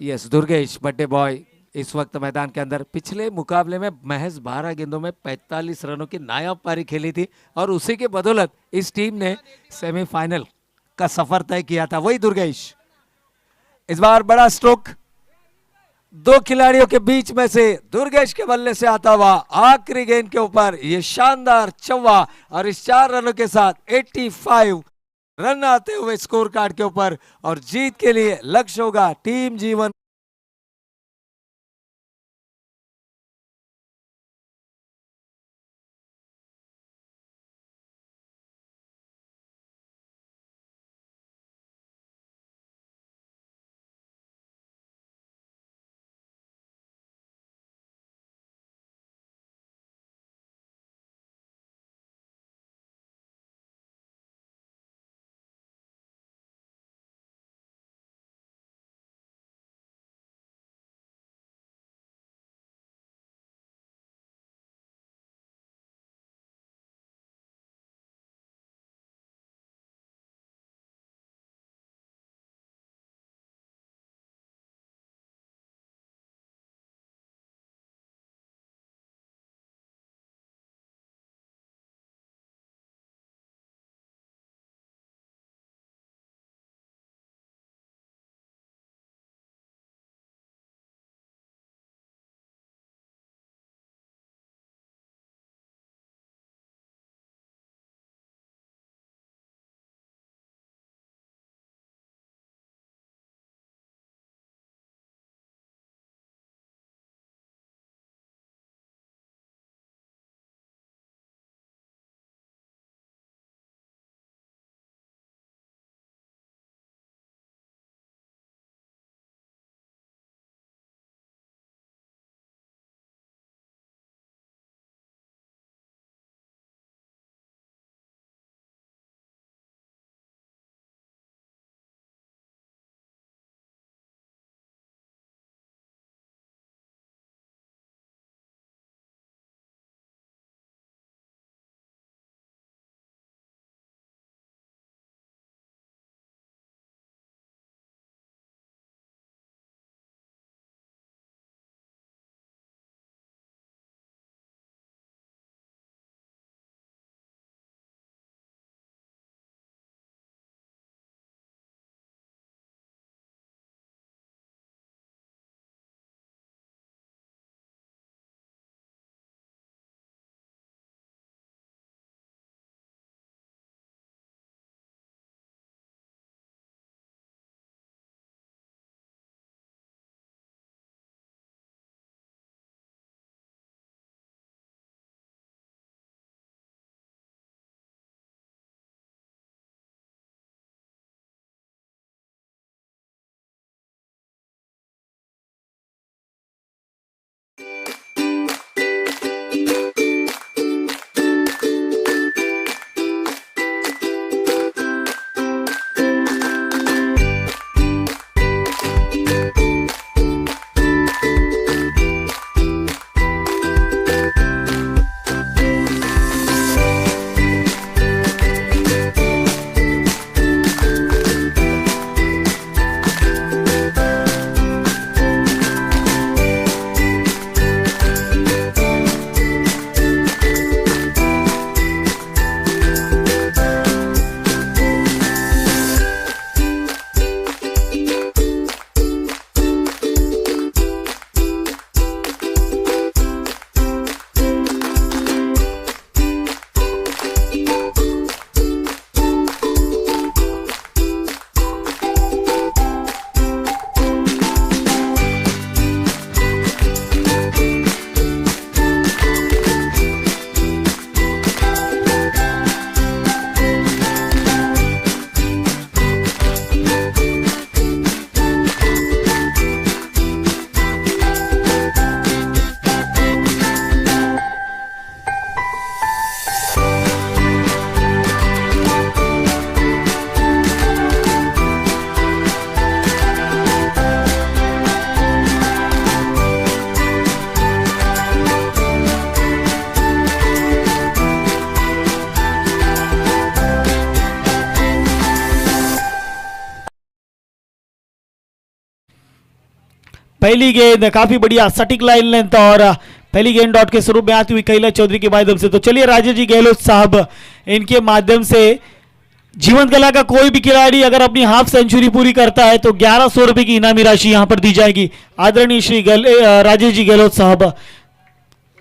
yes Durgesh birthday boy इस वक्त मैदान के अंदर। पिछले मुकाबले में महज 12 गेंदों में 45 रनों की नायाब पारी खेली थी, और उसी के बदौलत इस टीम ने सेमीफाइनल का सफर तय किया था, वही दुर्गेश। इस बार बड़ा स्ट्रोक दो खिलाड़ियों के बीच में से दुर्गेश के बल्ले से आता हुआ आखिरी गेंद के ऊपर ये शानदार चौवा, और इस 4 रनों के साथ 85 रन आते हुए स्कोर कार्ड के ऊपर, और जीत के लिए लक्ष्य होगा टीम जीवन पहली गेंद काफी बढ़िया सटीक लाइन लेंथ और पहली गेंद डॉट के स्वरूप में आती हुई कैलाश चौधरी के माध्यम से। तो चलिए राजेश जी गहलोत साहब, इनके माध्यम से जीवन कला का कोई भी खिलाड़ी अगर अपनी हाफ सेंचुरी पूरी करता है तो 1100 रुपए की इनामी राशि यहां पर दी जाएगी। आदरणीय श्री राजेश जी गहलोत साहब,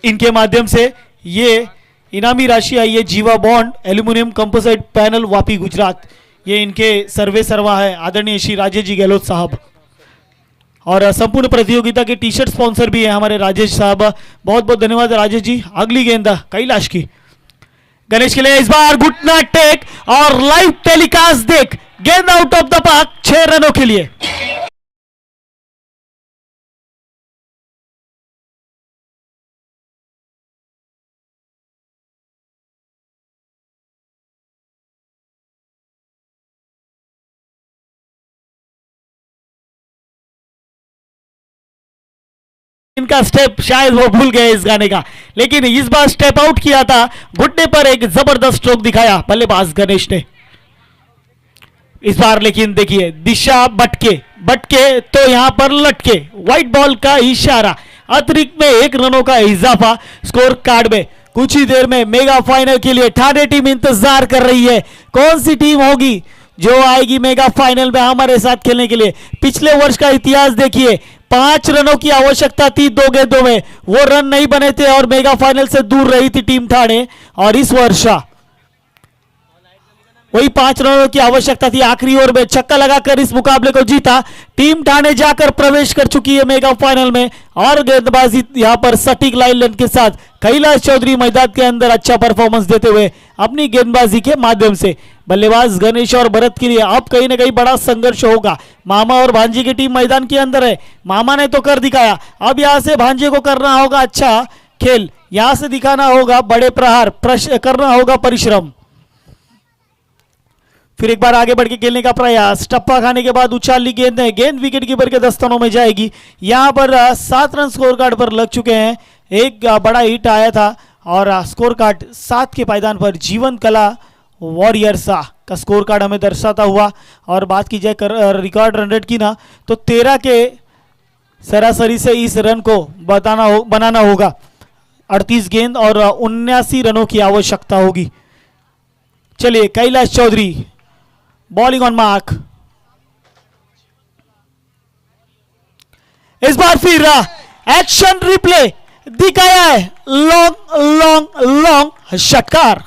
इनके माध्यम से ये इनामी राशि आई है। जीवा bond aluminium composite panel Vapi Gujarat, ये इनके सर्वे सर्वा है आदरणीय श्री राजेश जी गहलोत साहब। और संपूर्ण प्रतियोगिता के टी शर्ट स्पॉन्सर भी है हमारे राजेश साहब, बहुत बहुत धन्यवाद राजेश जी। अगली गेंद कैलाश की, गणेश के लिए इस बार घुटना टेक और लाइव टेलीकास्ट देख, गेंद आउट ऑफ द पार्क 6 रनों के लिए। इनका स्टेप शायद वो भूल गए इस गाने का, लेकिन इस बार स्टेप आउट किया था, घुटने पर एक जबरदस्त स्ट्रोक दिखाया बल्लेबाज गणेश ने इस बार। लेकिन देखिए दिशा बटके तो यहां पर लटके, व्हाइट बॉल का इशारा, अतिरिक्त में 1 रनों का इजाफा स्कोर कार्ड में। कुछ ही देर में मेगा फाइनल के लिए ठाणे टीम इंतजार कर रही है, कौन सी टीम होगी जो आएगी मेगा फाइनल में हमारे साथ खेलने के लिए। पिछले वर्ष का इतिहास देखिए, 5 रनों की आवश्यकता थी 2 गेंदों में, वो रन नहीं बने थे और मेगा फाइनल से दूर रही थी टीम ठाणे। और इस वर्ष वही 5 रनों की आवश्यकता थी, आखिरी ओवर में छक्का लगाकर इस मुकाबले को जीता। टीम ठाणे जाकर प्रवेश कर चुकी है मेगा फाइनल में और गेंदबाजी यहां पर सटीक लाइन लेंथ के साथ कैलाश चौधरी मैदान के अंदर अच्छा परफॉर्मेंस देते हुए अपनी गेंदबाजी के माध्यम से। बल्लेबाज गणेश और भरत के लिए अब कहीं ना कहीं बड़ा संघर्ष होगा। मामा और भांजे की टीम मैदान के अंदर है, मामा ने तो कर दिखाया, अब यहां से भांजे को करना होगा अच्छा खेल, यहां से दिखाना होगा बड़े प्रहार, करना होगा परिश्रम। फिर एक बार आगे बढ़ के खेलने का प्रयास, टप्पा खाने के बाद उछाली गेंद है, गेंद विकेट कीपर के दस्तों में जाएगी। यहां पर 7 रन स्कोर कार्ड पर लग चुके हैं, एक बड़ा हिट आया था और स्कोर कार्ड 7 के पायदान पर जीवन कला वॉरियर्स का स्कोर कार्ड हमें दर्शाता हुआ। और बात की जाए रिकॉर्ड रन रेट की ना, तो 13 के सरासरी से इस रन को बनाना होगा। 38 गेंद और 79 रनों की आवश्यकता होगी। चलिए Kailash Choudhary bowling on mark, इस बार फिर एक्शन रिप्ले दिखाया है, लॉन्ग लॉन्ग लॉन्ग षटकार।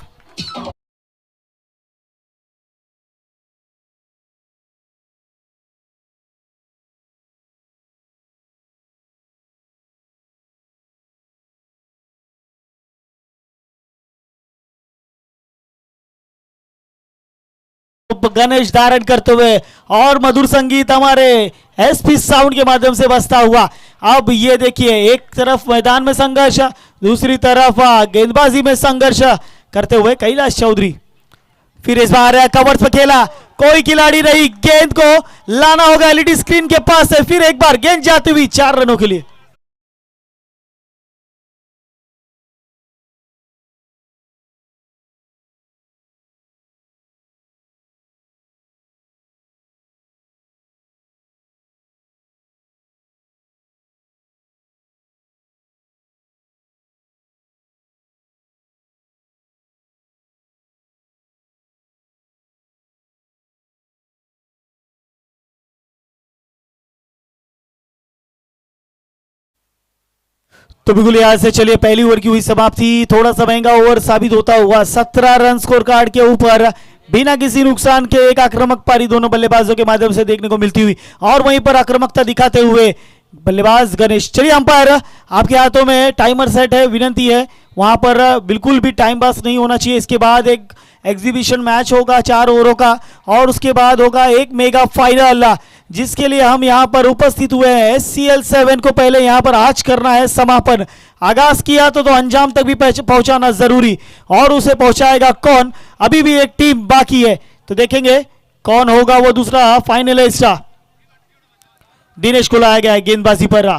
गणेश धारण करते हुए और मधुर संगीत हमारे एसपी साउंड के माध्यम से बजता हुआ। अब ये देखिए, एक तरफ मैदान में संघर्ष, दूसरी तरफ गेंदबाजी में संघर्ष करते हुए कैलाश चौधरी। फिर इस बार कवर्स पे खेला, कोई खिलाड़ी नहीं, गेंद को लाना होगा एलईडी स्क्रीन के पास से। फिर एक बार गेंद जाती हुई 4 रनों के लिए। तो बिल्कुल यहां से चलिए पहली ओवर की हुई समाप्ति, थोड़ा सा महंगा ओवर साबित होता हुआ। 17 रन स्कोर कार्ड के ऊपर बिना किसी नुकसान के एक आक्रामक पारी दोनों बल्लेबाजों के माध्यम से देखने को मिलती हुई और वहीं पर आक्रामकता दिखाते हुए बल्लेबाज गणेश। चलिए अंपायर, आपके हाथों में टाइमर सेट है, विनंती है वहां पर बिल्कुल भी टाइम पास नहीं होना चाहिए। इसके बाद एक एग्जीबिशन मैच होगा 4 ओवरों का और उसके बाद होगा एक मेगा फाइनल, जिसके लिए हम यहां पर उपस्थित हुए हैं। SCL 7 को पहले यहां पर आज करना है समापन। आगाज किया तो अंजाम तक भी पहुंचाना जरूरी, और उसे पहुंचाएगा कौन? अभी भी एक टीम बाकी है, तो देखेंगे कौन होगा वो दूसरा फाइनलिस्ट। दिनेश को लाया गया है गेंदबाजी पर।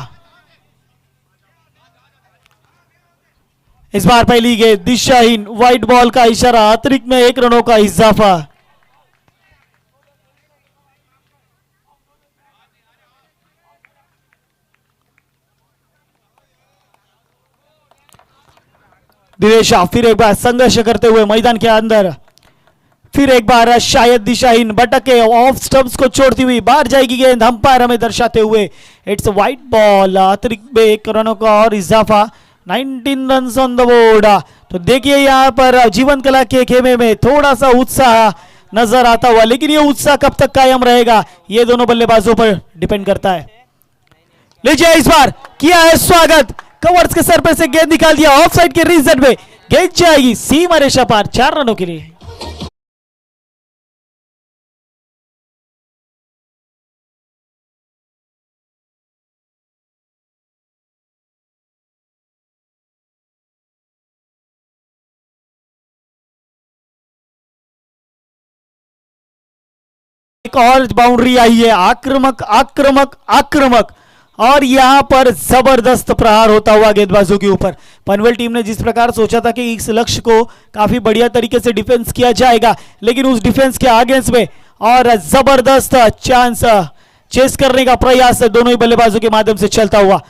इस बार पहली गेंद दिशाहीन, व्हाइट बॉल का इशारा, अतिरिक्त में 1 रनों का इजाफा। दिनेश फिर एक बार संघर्ष करते हुए मैदान के अंदर, फिर एक बार शायद दिशाहीन भटके ऑफ स्टंप्स को छोड़ती हुई बाहर जाएगी गेंद, अंपायर हमें दर्शाते हुए इट्स वाइट बॉल। अतिरिक्त में 1 रनों का और इजाफा, 19 रन ऑन द बोर्ड। तो देखिए यहाँ पर जीवन कला के खेमे में थोड़ा सा उत्साह नजर आता हुआ, लेकिन ये उत्साह कब तक कायम रहेगा ये दोनों बल्लेबाजों पर डिपेंड करता है। लीजिए इस बार किया है स्वागत, कवर्स के सर पे से गेंद निकाल दिया, ऑफ साइड के रीजन में गेंद जाएगी सीमा रेखा पार 4 रनों के लिए। एक और बाउंड्री आई है, आक्रामक आक्रामक आक्रामक, और यहां पर जबरदस्त प्रहार होता हुआ गेंदबाजों के ऊपर। पनवेल टीम ने जिस प्रकार सोचा था कि इस लक्ष्य को काफी बढ़िया तरीके से डिफेंस किया जाएगा, लेकिन उस डिफेंस के अगेंस्ट में और जबरदस्त चांस चेस करने का प्रयास दोनों ही बल्लेबाजों के माध्यम से चलता हुआ।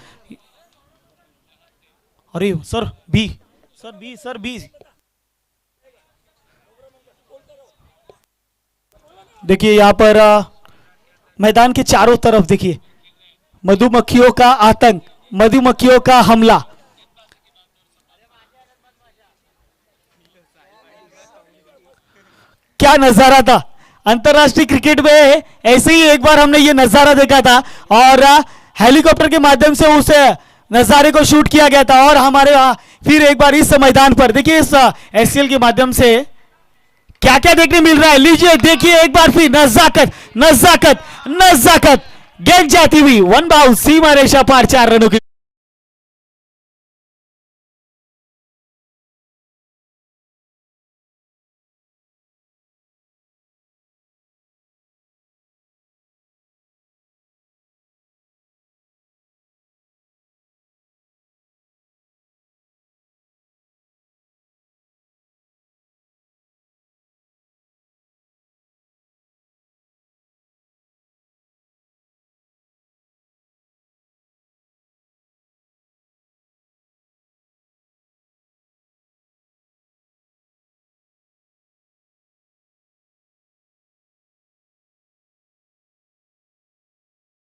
अरे सर बी, सर बी, सर बी। देखिए यहां पर मैदान के चारों तरफ देखिए मधुमक्खियों का आतंक, मधुमक्खियों का हमला। क्या नजारा था अंतरराष्ट्रीय क्रिकेट में, ऐसे ही एक बार हमने ये नजारा देखा था और हेलीकॉप्टर के माध्यम से उस नजारे को शूट किया गया था। और हमारे फिर एक बार इस मैदान पर देखिए इस एससीएल के माध्यम से क्या क्या देखने मिल रहा है। लीजिए देखिए एक बार फिर नजाकत नजाकत नजाकत, गेंद जाती हुई 1 बाउल सीमा रेखा पार 4 रनों की।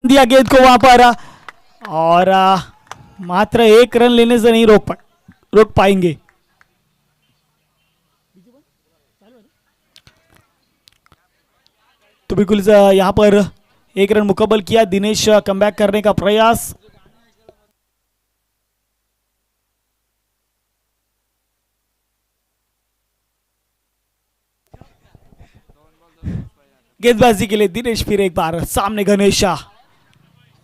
दिया गेंद को वहां पर और मात्र 1 रन लेने से नहीं रोक पाएंगे। तो बिल्कुल यहां पर 1 रन मुकम्मल किया, दिनेश कमबैक करने का प्रयास। गेंदबाजी के लिए दिनेश, फिर एक बार सामने गणेश,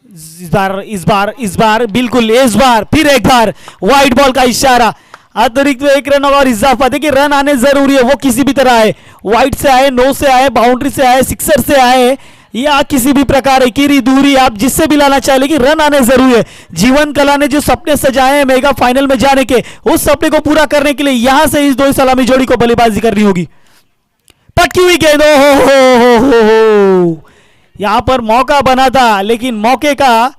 इस बार बिल्कुल इस बार फिर एक बार वाइट बॉल का इशारा, अतिरिक्त 1 रन और इजाफा। देखिए रन आने जरूरी है, वो किसी भी तरह आए, वाइट से आए, नो से आए, बाउंड्री से आए, सिक्सर से आए, या किसी भी प्रकार की दूरी आप जिससे भी लाना चाहे, लेकिन रन आने जरूरी है। जीवन कला ने जो सपने सजाए हैं मेगा फाइनल में जाने के, उस सपने को पूरा करने के लिए यहां से इस 2 सलामी जोड़ी को बल्लेबाजी करनी होगी। पटकी हुई गेंद, हो यहां पर मौका बना था, लेकिन मौके का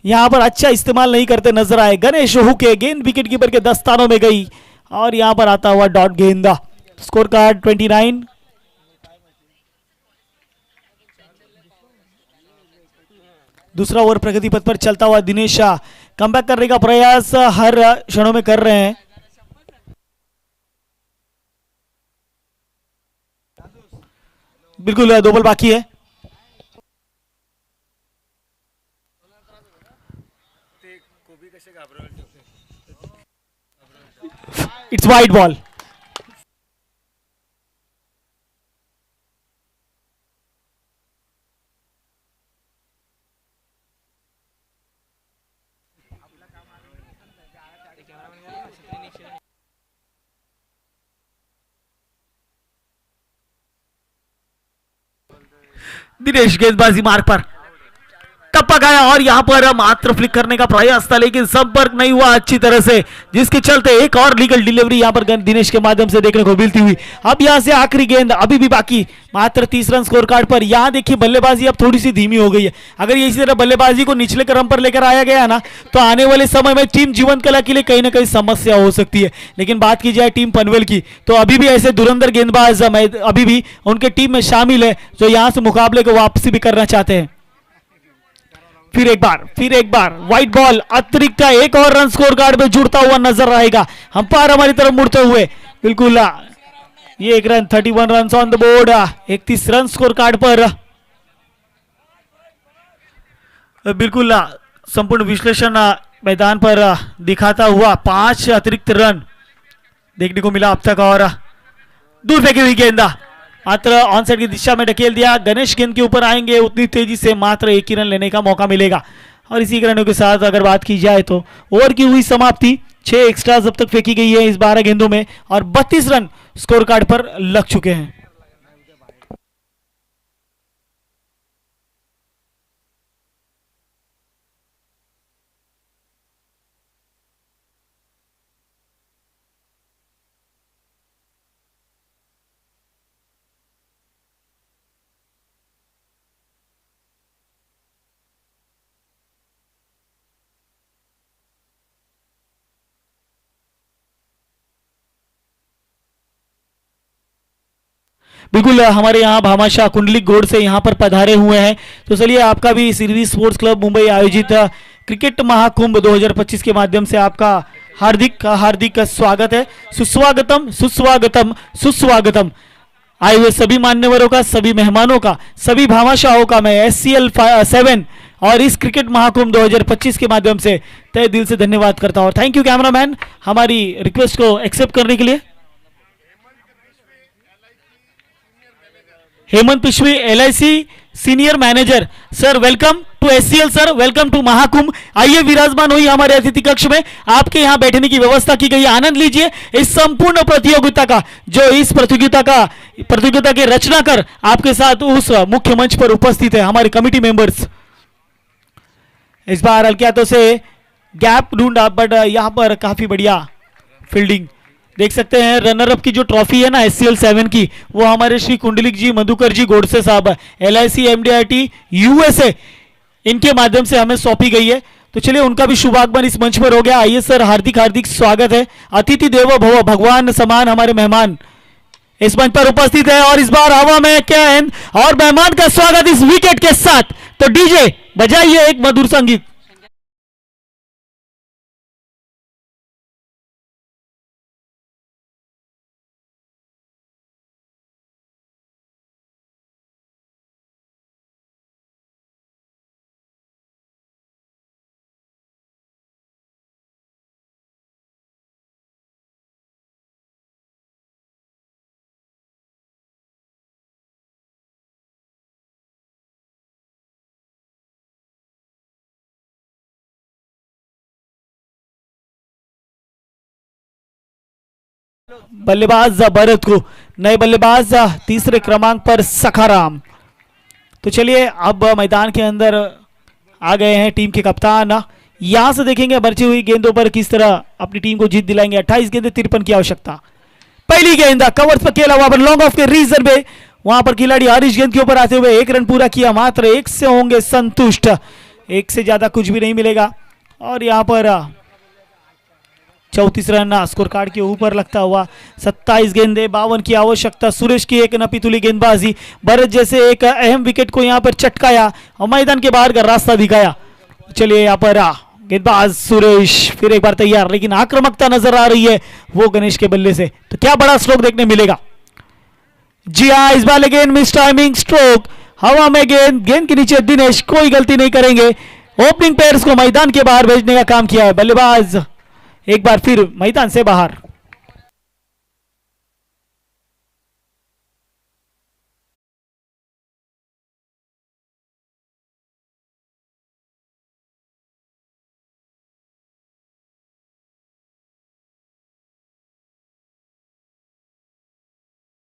यहां पर अच्छा इस्तेमाल नहीं करते नजर आए गणेश हुके। गेंद विकेट कीपर के दस्तानों में गई और यहां पर आता हुआ डॉट गेंद। Score card 29। दूसरा ओवर प्रगति पथ पर चलता हुआ दिनेश कमबैक करने का प्रयास हर क्षणों में कर रहे हैं। बिल्कुल 2 बॉल बाकी है। It's wide ball. दिनेश गेंदबाजी मार्ग पर, टप्पा गया और यहाँ पर मात्र फ्लिक करने का प्रयास था लेकिन संपर्क नहीं हुआ अच्छी तरह से, जिसके चलते एक और लीगल डिलीवरी यहाँ पर दिनेश के माध्यम से देखने को मिलती हुई। अब यहाँ से आखिरी गेंद अभी भी बाकी, मात्र 30 रन स्कोर कार्ड पर। यहाँ देखिए बल्लेबाजी अब थोड़ी सी धीमी हो गई है। अगर ये इसी तरह बल्लेबाजी को निचले क्रम पर लेकर आया गया ना तो आने वाले समय में टीम जीवन कला के लिए कहीं ना कहीं समस्या हो सकती है। लेकिन बात की जाए टीम पनवेल की तो अभी भी ऐसे धुरंधर गेंदबाज अभी भी उनके टीम में शामिल है जो यहाँ से मुकाबले को वापसी भी करना चाहते हैं। फिर एक बार व्हाइट बॉल अतिरिक्त एक और रन स्कोर कार्ड में जुड़ता हुआ नजर आएगा। अंपायर हमारी तरफ मुड़ते हुए बिल्कुल ये एक run, 31 run on the board, 31 run scorecard पर। बिल्कुल संपूर्ण विश्लेषण मैदान पर दिखाता हुआ 5 अतिरिक्त रन देखने को मिला अब तक। और दूर फेंकी हुई गेंदा मात्र ऑन साइड की दिशा में ढकेल दिया। गणेश गेंद के ऊपर आएंगे उतनी तेजी से मात्र एक ही रन लेने का मौका मिलेगा। और इसी रनों के साथ अगर बात की जाए तो ओवर की हुई समाप्ति, 6 एक्स्ट्रास अब तक फेंकी गई है इस 12 गेंदों में और 32 रन स्कोर कार्ड पर लग चुके हैं। बिल्कुल हमारे यहाँ भामाशाह कुंडली गोड़ से यहाँ पर पधारे हुए हैं। तो चलिए आपका भी सिरवी स्पोर्ट्स क्लब मुंबई आयोजित क्रिकेट महाकुंभ 2025 के माध्यम से आपका हार्दिक हार्दिक स्वागत है। सुस्वागतम सुस्वागतम सुस्वागतम। आए हुए सभी मान्यवरों का, सभी मेहमानों का, सभी भामाशाहों का मैं SCL 7 और इस क्रिकेट महाकुंभ 2025 के माध्यम से तहे दिल से धन्यवाद करता हूँ। थैंक यू कैमरामैन हमारी रिक्वेस्ट को एक्सेप्ट करने के लिए। Hemant Pishvi LIC senior manager sir, welcome to SCL sir, welcome to Mahakumbh. आइए विराजमान हुई हमारे अतिथि कक्ष में, आपके यहाँ बैठने की व्यवस्था की गई है। आनंद लीजिए इस संपूर्ण प्रतियोगिता का, जो इस प्रतियोगिता के रचना कर आपके साथ उस मुख्य मंच पर उपस्थित है हमारे कमिटी मेंबर्स। इस बार हल्के हाथों से गैप ढूंढा बट यहाँ पर काफी बढ़िया फील्डिंग देख सकते हैं। रनर अप की जो ट्रॉफी है ना SCL 7 की, वो हमारे श्री कुंडलिक जी मधुकर जी गोडसे साहब LIC MDRT USA इनके माध्यम से हमें सौंपी गई है। तो चलिए उनका भी शुभागमन इस मंच पर हो गया। आइए सर, हार्दिक हार्दिक स्वागत है। अतिथि देवो भव, भगवान समान हमारे मेहमान इस मंच पर उपस्थित है और इस बार हवा में कैन और मेहमान का स्वागत इस विकेट के साथ। तो डीजे बजाइए एक मधुर संगीत। बल्लेबाज भरत को, नए बल्लेबाज तीसरे क्रमांक पर सखाराम। तो चलिए अब मैदान के अंदर आ गए हैं टीम के कप्तान। यहां से देखेंगे बची हुई गेंदों पर किस तरह अपनी टीम को जीत दिलाएंगे। 28 गेंदें 53 की आवश्यकता। पहली गेंद कवर्स पर खेला हुआ पर लॉन्ग ऑफ के रीजन पे वहां पर खिलाड़ी हरीश गेंद के ऊपर आते हुए 1 रन पूरा किया। मात्र 1 से होंगे संतुष्ट, 1 से ज्यादा कुछ भी नहीं मिलेगा। और यहां पर 34 रन स्कोर कार्ड के ऊपर लगता हुआ। 27 गेंदे 52 की आवश्यकता। सुरेश की एक नपीतुली गेंदबाजी, भरत जैसे एक अहम विकेट को यहां पर चटकाया और मैदान के बाहर का रास्ता दिखाया। चलिए यहां पर गेंदबाज सुरेश फिर एक बार तैयार, लेकिन आक्रामकता नजर आ रही है वो गणेश के बल्ले से। तो क्या बड़ा स्ट्रोक देखने मिलेगा। जी हाँ, इस बार अगेन मिस टाइमिंग स्ट्रोक, हवा में गेंद, गेंद के नीचे दिनेश कोई गलती नहीं करेंगे। ओपनिंग पेयर्स को मैदान के बाहर भेजने का काम किया है। बल्लेबाज एक बार फिर मैदान से बाहर।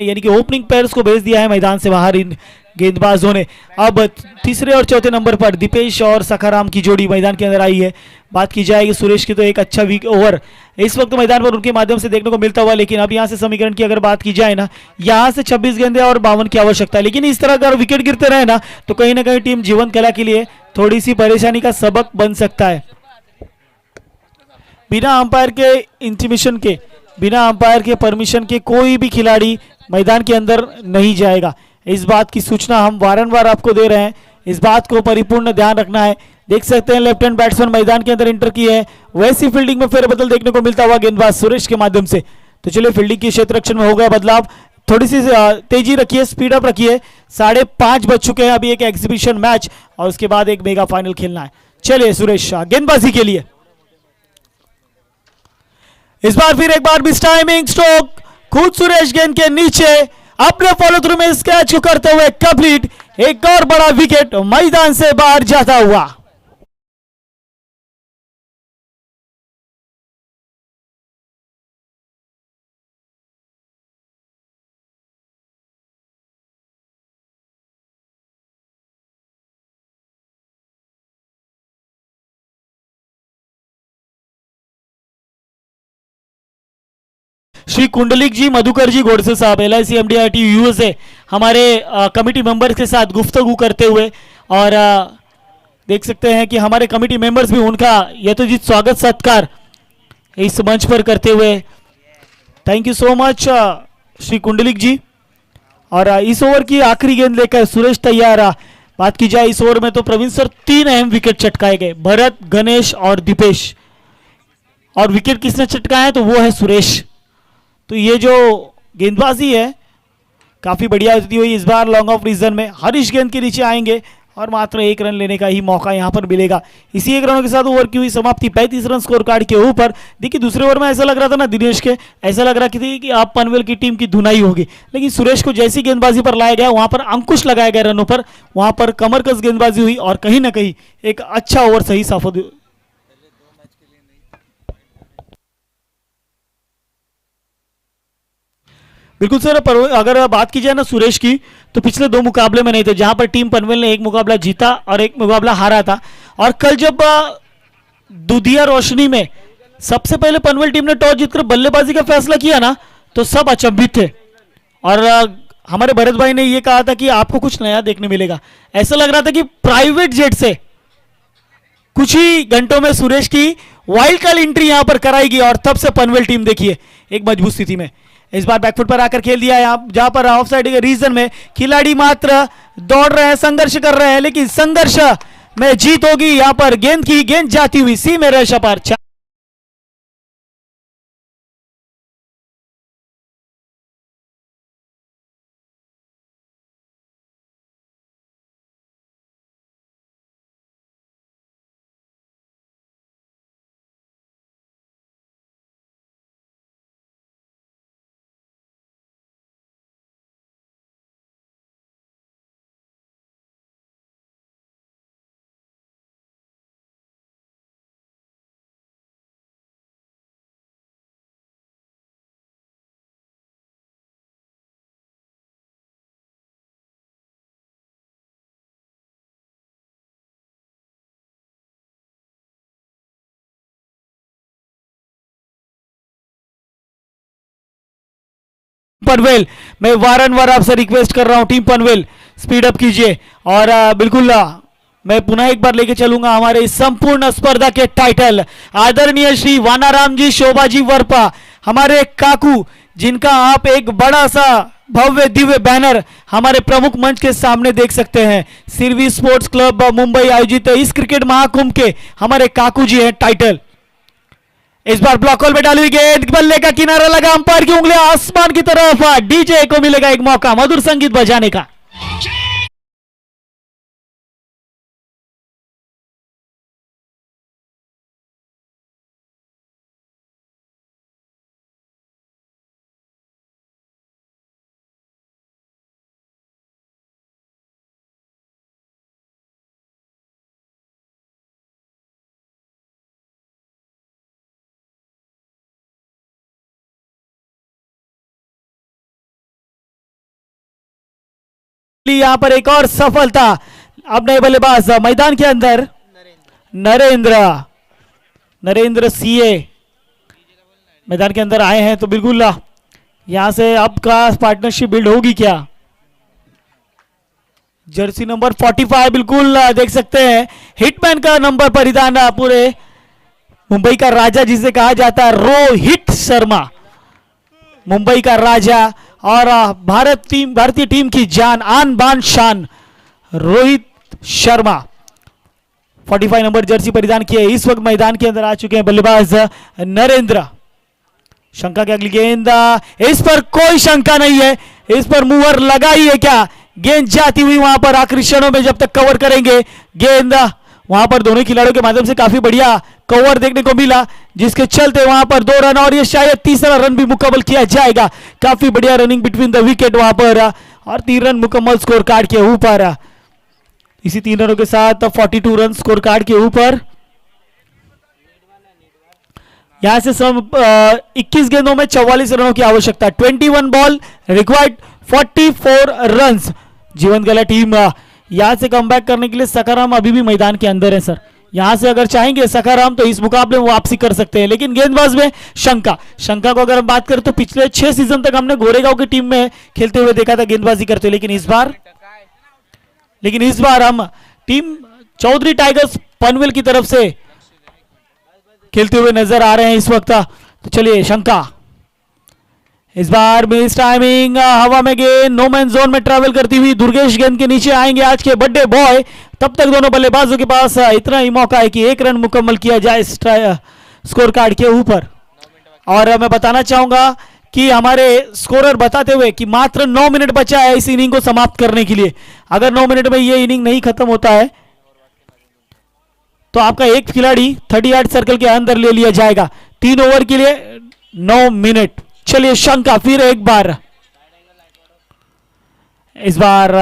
यानी कि ओपनिंग पेयर्स को भेज दिया है मैदान से बाहर इन गेंदबाजों ने। अब तीसरे और चौथे नंबर पर दीपेश और सखाराम की जोड़ी मैदान के अंदर आई है। बात की जाएगी सुरेश की तो एक अच्छा वीक ओवर इस वक्त मैदान पर उनके माध्यम से देखने को मिलता हुआ, लेकिन अब यहाँ से समीकरण की अगर बात की जाए ना, यहाँ से 26 गेंदे और 52 की आवश्यकता है, लेकिन इस तरह अगर विकेट गिरते रहे ना तो कहीं ना कहीं टीम जीवन कला के लिए थोड़ी सी परेशानी का सबक बन सकता है। बिना अंपायर के इंटीमेशन के, बिना अंपायर के परमिशन के कोई भी खिलाड़ी मैदान के अंदर नहीं जाएगा। इस बात की सूचना हम वारंवार आपको दे रहे हैं, इस बात को परिपूर्ण ध्यान रखना है। देख सकते हैं लेफ्ट हैंड बैट्समैन मैदान के अंदर एंटर किए हैं, वैसी फील्डिंग में फेरबदल देखने को मिलता हुआ गेंदबाज सुरेश के माध्यम से। तो चलिए फील्डिंग के क्षेत्र रक्षण में हो गया बदलाव, थोड़ी सी तेजी रखिए, स्पीड अप रखिए। 5:30 बज चुके हैं, अभी एक एग्जीबिशन मैच और उसके बाद एक मेगा फाइनल खेलना है। चलिए सुरेश गेंदबाजी के लिए इस बार फिर एक बार मिस टाइमिंग स्ट्रोक, खुद सुरेश गेंद के नीचे अपने फॉलो थ्रू में इस कैच को करते हुए कंप्लीट, एक और बड़ा विकेट मैदान से बाहर जाता हुआ। श्री कुंडलिक जी, मधुकर जी गोडसे साहब, LIC MDRT USA हमारे कमिटी मेंबर्स के साथ गुफ्तगू करते हुए, और देख सकते हैं कि हमारे कमिटी मेंबर्स भी उनका यथोचित स्वागत सत्कार इस मंच पर करते हुए। Thank you so much Shri Kundlik ji. और इस ओवर की आखिरी गेंद लेकर सुरेश तैयार। बात की जाए इस ओवर में तो प्रवीण सर 3 अहम विकेट चटकाए गए, भरत, गणेश और दीपेश, और विकेट किसने चटकाया है तो वो है सुरेश। तो ये जो गेंदबाजी है काफी बढ़िया होती हुई इस बार लॉन्ग ऑफ रीजन में हरीश गेंद के नीचे आएंगे और मात्र 1 रन लेने का ही मौका यहां पर मिलेगा। इसी 1 रनों के साथ ओवर की हुई समाप्ति 35 रन स्कोर कार्ड के ऊपर। देखिए दूसरे ओवर में ऐसा लग रहा था ना दिनेश के, ऐसा लग रहा थी कि आप पनवेल की टीम की धुनाई होगी, लेकिन सुरेश को जैसी गेंदबाजी पर लाया गया, वहां पर अंकुश लगाया गया रनों पर, वहां पर कमरकस गेंदबाजी हुई और कहीं ना कहीं एक अच्छा ओवर सही साफा। बिल्कुल सर, पर अगर बात की जाए ना सुरेश की, तो पिछले 2 मुकाबले में नहीं थे, जहां पर टीम पनवेल ने 1 मुकाबला जीता और 1 मुकाबला हारा था। और कल जब दुधिया रोशनी में सबसे पहले पनवेल टीम ने टॉस जीतकर बल्लेबाजी का फैसला किया ना, तो सब अचंभित थे। और हमारे भरत भाई ने यह कहा था कि आपको कुछ नया देखने मिलेगा। ऐसा लग रहा था कि प्राइवेट जेट से कुछ ही घंटों में सुरेश की वाइल्ड कार्ड एंट्री यहां पर कराएगी और तब से पनवेल टीम देखिए एक मजबूत स्थिति में। इस बार बैकफुट पर आकर खेल दिया है, जहां पर ऑफ साइड के रीजन में खिलाड़ी मात्र दौड़ रहे हैं, संघर्ष कर रहे हैं, लेकिन संघर्ष में जीत होगी। यहां पर गेंद जाती हुई सी में रेशा पर। पनवेल, मैं वारंवार आपसे रिक्वेस्ट कर रहा हूं टीम पनवेल स्पीड अप कीजिए, और बिल्कुल मैं पुनः एक बार लेके चलूंगा हमारे संपूर्ण स्पर्धा के टाइटल आदरणीय श्री वानाराम जी शोभाजी वर्पा, हमारे काकू, जिनका आप एक बड़ा सा भव्य दिव्य बैनर हमारे प्रमुख मंच के सामने देख सकते हैं। सिरवी स्पोर्ट्स क्लब मुंबई आयोजित इस क्रिकेट महाकुंभ के हमारे काकू जी हैं टाइटल। इस बार ब्लॉक होल में डाली हुई गेंद, बल्ले का किनारा लगा, अंपायर की उंगलियां आसमान की तरफ, डीजे को मिलेगा एक मौका मधुर संगीत बजाने का। यहाँ पर एक और सफलता। अब नए बल्लेबाज मैदान के अंदर नरेंद्र नरेंद्र सीए मैदान के अंदर आए हैं, तो बिल्कुल यहां से अब का पार्टनरशिप बिल्ड होगी क्या। जर्सी नंबर 45 बिल्कुल देख सकते हैं हिटमैन का नंबर परिधान पूरे मुंबई का राजा जिसे कहा जाता है रोहित शर्मा, मुंबई का राजा और भारतीय टीम की जान आन बान शान रोहित शर्मा 45 नंबर जर्सी परिधान किए इस वक्त मैदान के अंदर आ चुके हैं बल्लेबाज नरेंद्र। शंका की अगली गेंद, इस पर कोई शंका नहीं है, इस पर मुहर लगाई है क्या। गेंद जाती हुई वहां पर आखिरी क्षणों में जब तक कवर करेंगे गेंद, वहां पर दोनों खिलाड़ियों के माध्यम से काफी बढ़िया कवर देखने को मिला जिसके चलते वहां पर 2 रन और ये शायद तीसरा रन भी मुकम्मल किया जाएगा। काफी बढ़िया रनिंग बिटवीन द विकेट वहां पर और 3 रन मुकम्मल स्कोर कार्ड के ऊपर। इसी 3 रनों के साथ 42 रन स्कोर कार्ड के ऊपर। यहां से 21 गेंदों में 44 रनों की आवश्यकता, 21 बॉल रिक्वायर्ड 44 रन्स। जीवन गला टीम यहां से कमबैक करने के लिए सकाराम अभी भी मैदान के अंदर है सर, यहां से अगर चाहेंगे सकाराम तो इस मुकाबले में वापसी कर सकते हैं, लेकिन गेंदबाज में शंका को अगर हम बात करें तो पिछले 6 सीजन तक हमने गोरेगांव की टीम में खेलते हुए देखा था गेंदबाजी करते हुए, लेकिन इस बार हम टीम चौधरी टाइगर्स पनवेल की तरफ से खेलते हुए नजर आ रहे हैं इस वक्त। तो चलिए शंका, इस बार मिस टाइमिंग, हवा में गेंद नो मैन जोन में ट्रैवल करती हुई दुर्गेश गेंद के नीचे आएंगे आज के बर्थडे बॉय। तब तक दोनों बल्लेबाजों के पास इतना ही मौका है कि 1 रन मुकम्मल किया जाए स्कोर कार्ड के ऊपर। और मैं बताना चाहूंगा कि हमारे स्कोरर बताते हुए कि मात्र 9 मिनट बचा है इस इनिंग को समाप्त करने के लिए। अगर 9 मिनट में ये इनिंग नहीं खत्म होता है तो आपका एक खिलाड़ी 30 यार्ड सर्कल के अंदर ले लिया जाएगा। 3 ओवर के लिए 9 मिनट। चलिए शंका फिर एक बार, इस बार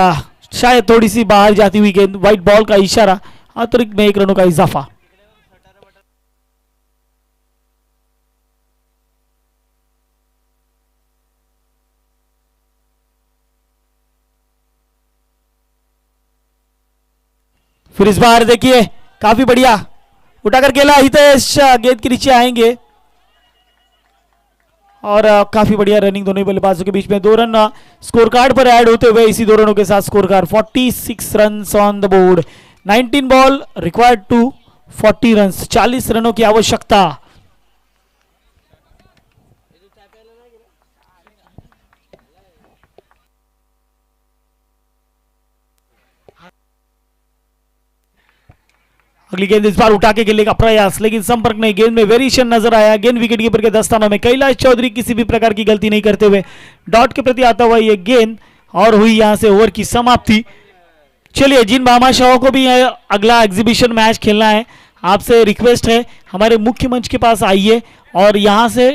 शायद थोड़ी सी बाहर जाती हुई गेंद, व्हाइट बॉल का इशारा, अतिरिक्त में 1 रनों का इजाफा। फिर इस बार देखिए काफी बढ़िया उठाकर खेला हितेश, गेंद के नीचे आएंगे और काफी बढ़िया रनिंग दोनों बल्लेबाजों के बीच में। 2 रन स्कोर कार्ड पर ऐड होते हुए इसी 2 रनों के साथ scorecard 46 run on the board. 19 ball required to 40 run, 40 रनों की आवश्यकता। अगली गेंद इस बार उठा के खेलने का प्रयास, लेकिन संपर्क नहीं, गेंद में वेरिएशन नजर आया। गेंद विकेट कीपर के दस्तानों में, कैलाश चौधरी किसी भी प्रकार की गलती नहीं करते हुए डॉट के प्रति आता हुआ ये गेंद और हुई यहां से ओवर की समाप्ति। चलिए जिन भामाशाहों को भी अगला एग्जीबिशन मैच खेलना है, आपसे रिक्वेस्ट है हमारे मुख्य मंच के पास आइए और यहां से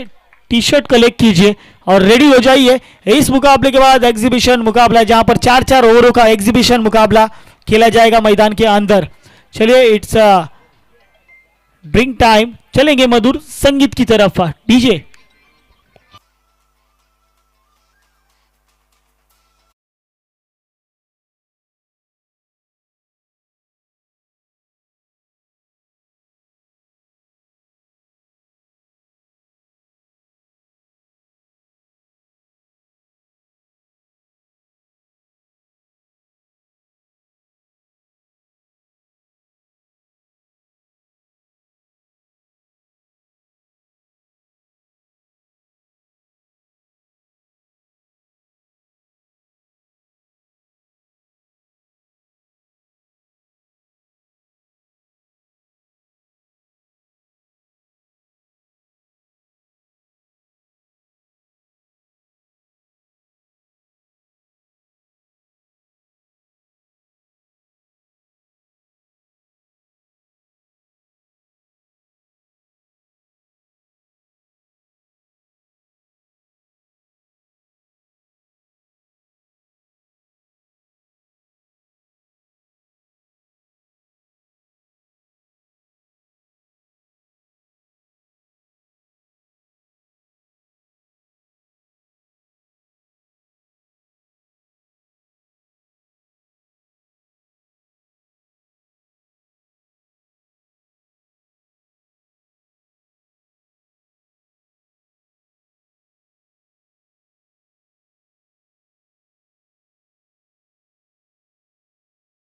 टी शर्ट कलेक्ट कीजिए और रेडी हो जाइए। इस मुकाबले के बाद एग्जीबिशन मुकाबला जहां पर 4-4 ओवरों का एग्जीबिशन मुकाबला खेला जाएगा मैदान के अंदर। चलिए इट्स ड्रिंक टाइम, चलेंगे मधुर संगीत की तरफ। डीजे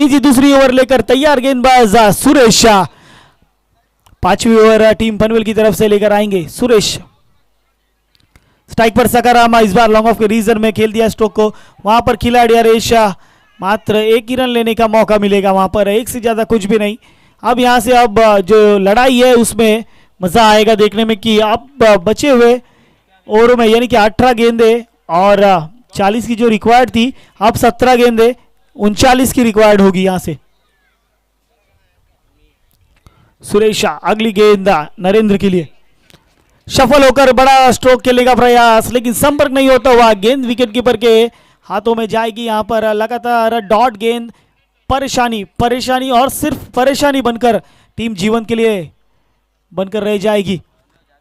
जी दूसरी ओवर लेकर तैयार गेंदबाज सुरेश शाह। 5वीं ओवर टीम पनवेल की तरफ से लेकर आएंगे सुरेश। स्ट्राइक पर सकाराम इस बार लॉन्ग ऑफ के रीजन में खेल दिया स्ट्रोक को। वहां पर खिलाड़ी हरेश मात्र एक ही रन लेने का मौका मिलेगा, वहां पर एक से ज्यादा कुछ भी नहीं। अब यहां से अब जो लड़ाई है उसमें मजा आएगा देखने में कि अब बचे हुए ओवरों में यानी कि 18 गेंदे और 40 की जो रिक्वायर्ड थी, अब 17 गेंदे 39 की रिक्वायर्ड होगी यहां से। सुरेश अगली गेंद नरेंद्र के लिए, सफल होकर बड़ा स्ट्रोक खेलने का प्रयास, लेकिन संपर्क नहीं होता हुआ गेंद विकेट कीपर के हाथों में जाएगी। यहां पर लगातार डॉट गेंद, परेशानी और सिर्फ परेशानी बनकर टीम जीवन के लिए बनकर रह जाएगी।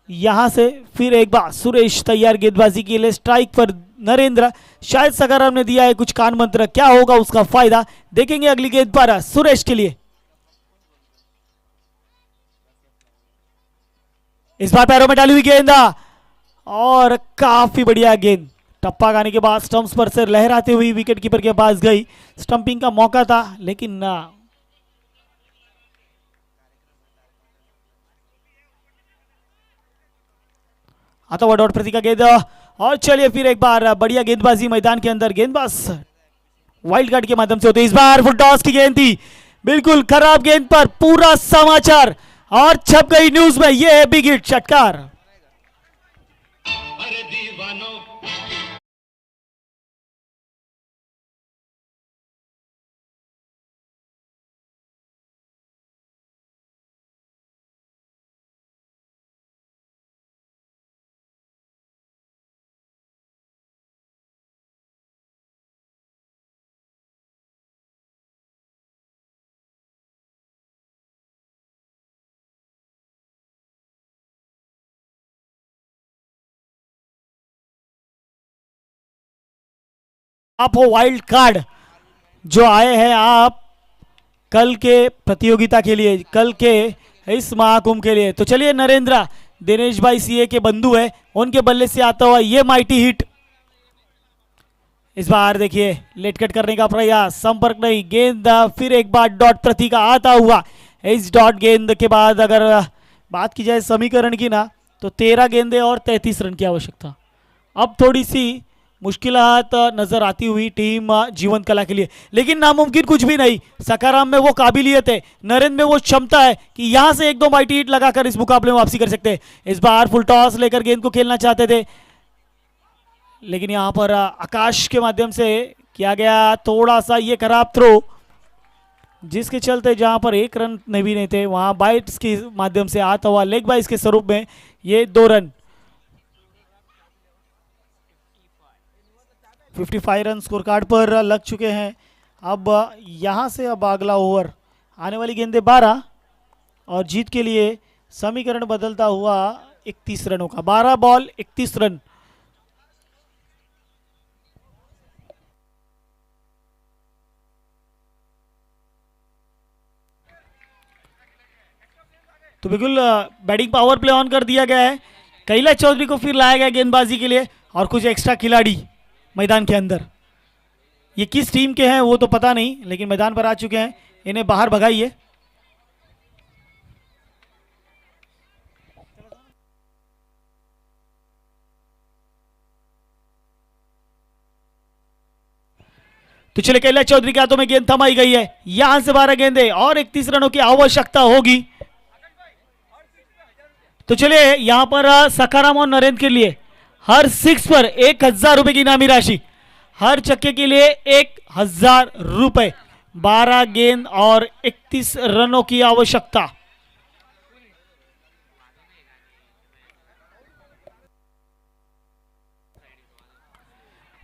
यहां से फिर एक बार सुरेश तैयार गेंदबाजी के लिए। स्ट्राइक पर नरेंद्र, शायद सकाराम ने दिया है कुछ कान मंत्र, क्या होगा उसका फायदा देखेंगे अगली गेंद पर सुरेश के लिए। इस बार पैरों में डाली हुई गेंद और काफी बढ़िया गेंद, टप्पा गाने के बाद स्टंप्स पर से लहराते हुई विकेट कीपर के पास गई। स्टंपिंग का मौका था लेकिन आता हुआ डॉट प्रति का गेंद। और चलिए फिर एक बार बढ़िया गेंदबाजी मैदान के अंदर, गेंदबाज वाइल्ड कार्ड के माध्यम से होते। इस बार फुल टॉस की गेंद थी, बिल्कुल खराब गेंद पर पूरा समाचार और छप गई न्यूज में। यह है बिग हिट षटकार। आप हो वाइल्ड कार्ड जो आए हैं आप कल के प्रतियोगिता के लिए, कल के इस महाकुंभ के लिए। तो चलिए नरेंद्र दिनेश भाई सीए के बंधु है, उनके बल्ले से आता हुआ ये माइटी हिट। इस बार देखिए लेट कट करने का प्रयास, संपर्क नहीं, गेंद फिर एक बार डॉट प्रति का आता हुआ। इस डॉट गेंद के बाद अगर बात की जाए समीकरण की ना, तो 13 गेंदे और 33 रन की आवश्यकता। अब थोड़ी सी मुश्किलात नजर आती हुई टीम जीवन कला के लिए, लेकिन नामुमकिन कुछ भी नहीं। सकाराम में वो काबिलियत है, नरेंद्र में वो क्षमता है कि यहां से एक दो माइटी हिट लगाकर इस मुकाबले में वापसी कर सकते हैं। इस बार फुल टॉस लेकर गेंद को खेलना चाहते थे, लेकिन यहां पर आकाश के माध्यम से किया गया थोड़ा सा ये खराब थ्रो, जिसके चलते जहां पर एक रन भी नहीं थे, वहां बाइट्स के माध्यम से आता हुआ लेग बाइट्स के स्वरूप में ये 2 रन। 55 रन स्कोर कार्ड पर लग चुके हैं। अब यहां से अब अगला ओवर, आने वाली गेंदे 12 और जीत के लिए समीकरण बदलता हुआ 31 रनों का। 12 बॉल 31 रन। तो बिल्कुल बैटिंग पावर प्ले ऑन कर दिया गया है। कैलाश चौधरी को फिर लाया गया गेंदबाजी के लिए और कुछ एक्स्ट्रा खिलाड़ी मैदान के अंदर। ये किस टीम के हैं वो तो पता नहीं, लेकिन मैदान पर आ चुके हैं। इन्हें बाहर भगाइए। तो चले कैलाश चौधरी के हाथों में गेंद थमाई गई है। यहां से 12 गेंदे और 31 रनों की आवश्यकता होगी। तो चलिए यहां पर सखाराम और नरेंद्र के लिए हर 6 पर 1000 रुपए की इनामी राशि, हर छक्के के लिए 1000 रुपए। 12 गेंद और 31 रनों की आवश्यकता।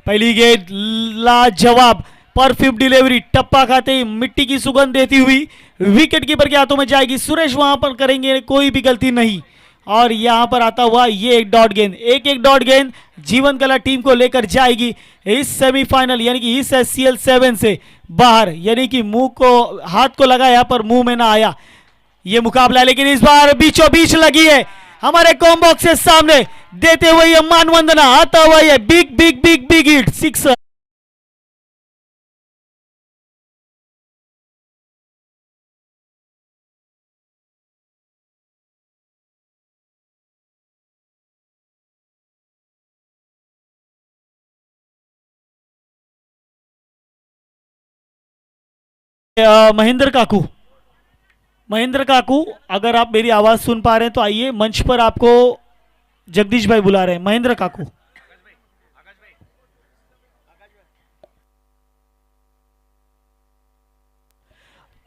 पहली गेंद लाजवाब, परफ्यूम डिलीवरी, टप्पा खाते ही मिट्टी की सुगंध देती हुई विकेट कीपर के हाथों में जाएगी। सुरेश वहां पर करेंगे कोई भी गलती नहीं। और यहां पर आता हुआ ये एक डॉट गेंद, एक डॉट गेंद जीवन कला टीम को लेकर जाएगी इस सेमीफाइनल यानी कि इस SCL 7 से बाहर, यानी कि मुंह को हाथ को लगाया पर मुंह में ना आया ये मुकाबला। लेकिन इस बार बीचों बीच लगी है हमारे कॉम्बॉक्स के सामने, देते हुए ये मानवंदना, आता हुआ ये big big big big hit 6। Mahendra Kaku, Mahendra Kaku, अगर आप मेरी आवाज सुन पा रहे हैं तो आइए, मंच पर आपको जगदीश भाई बुला रहे हैं। महेंद्र काकू,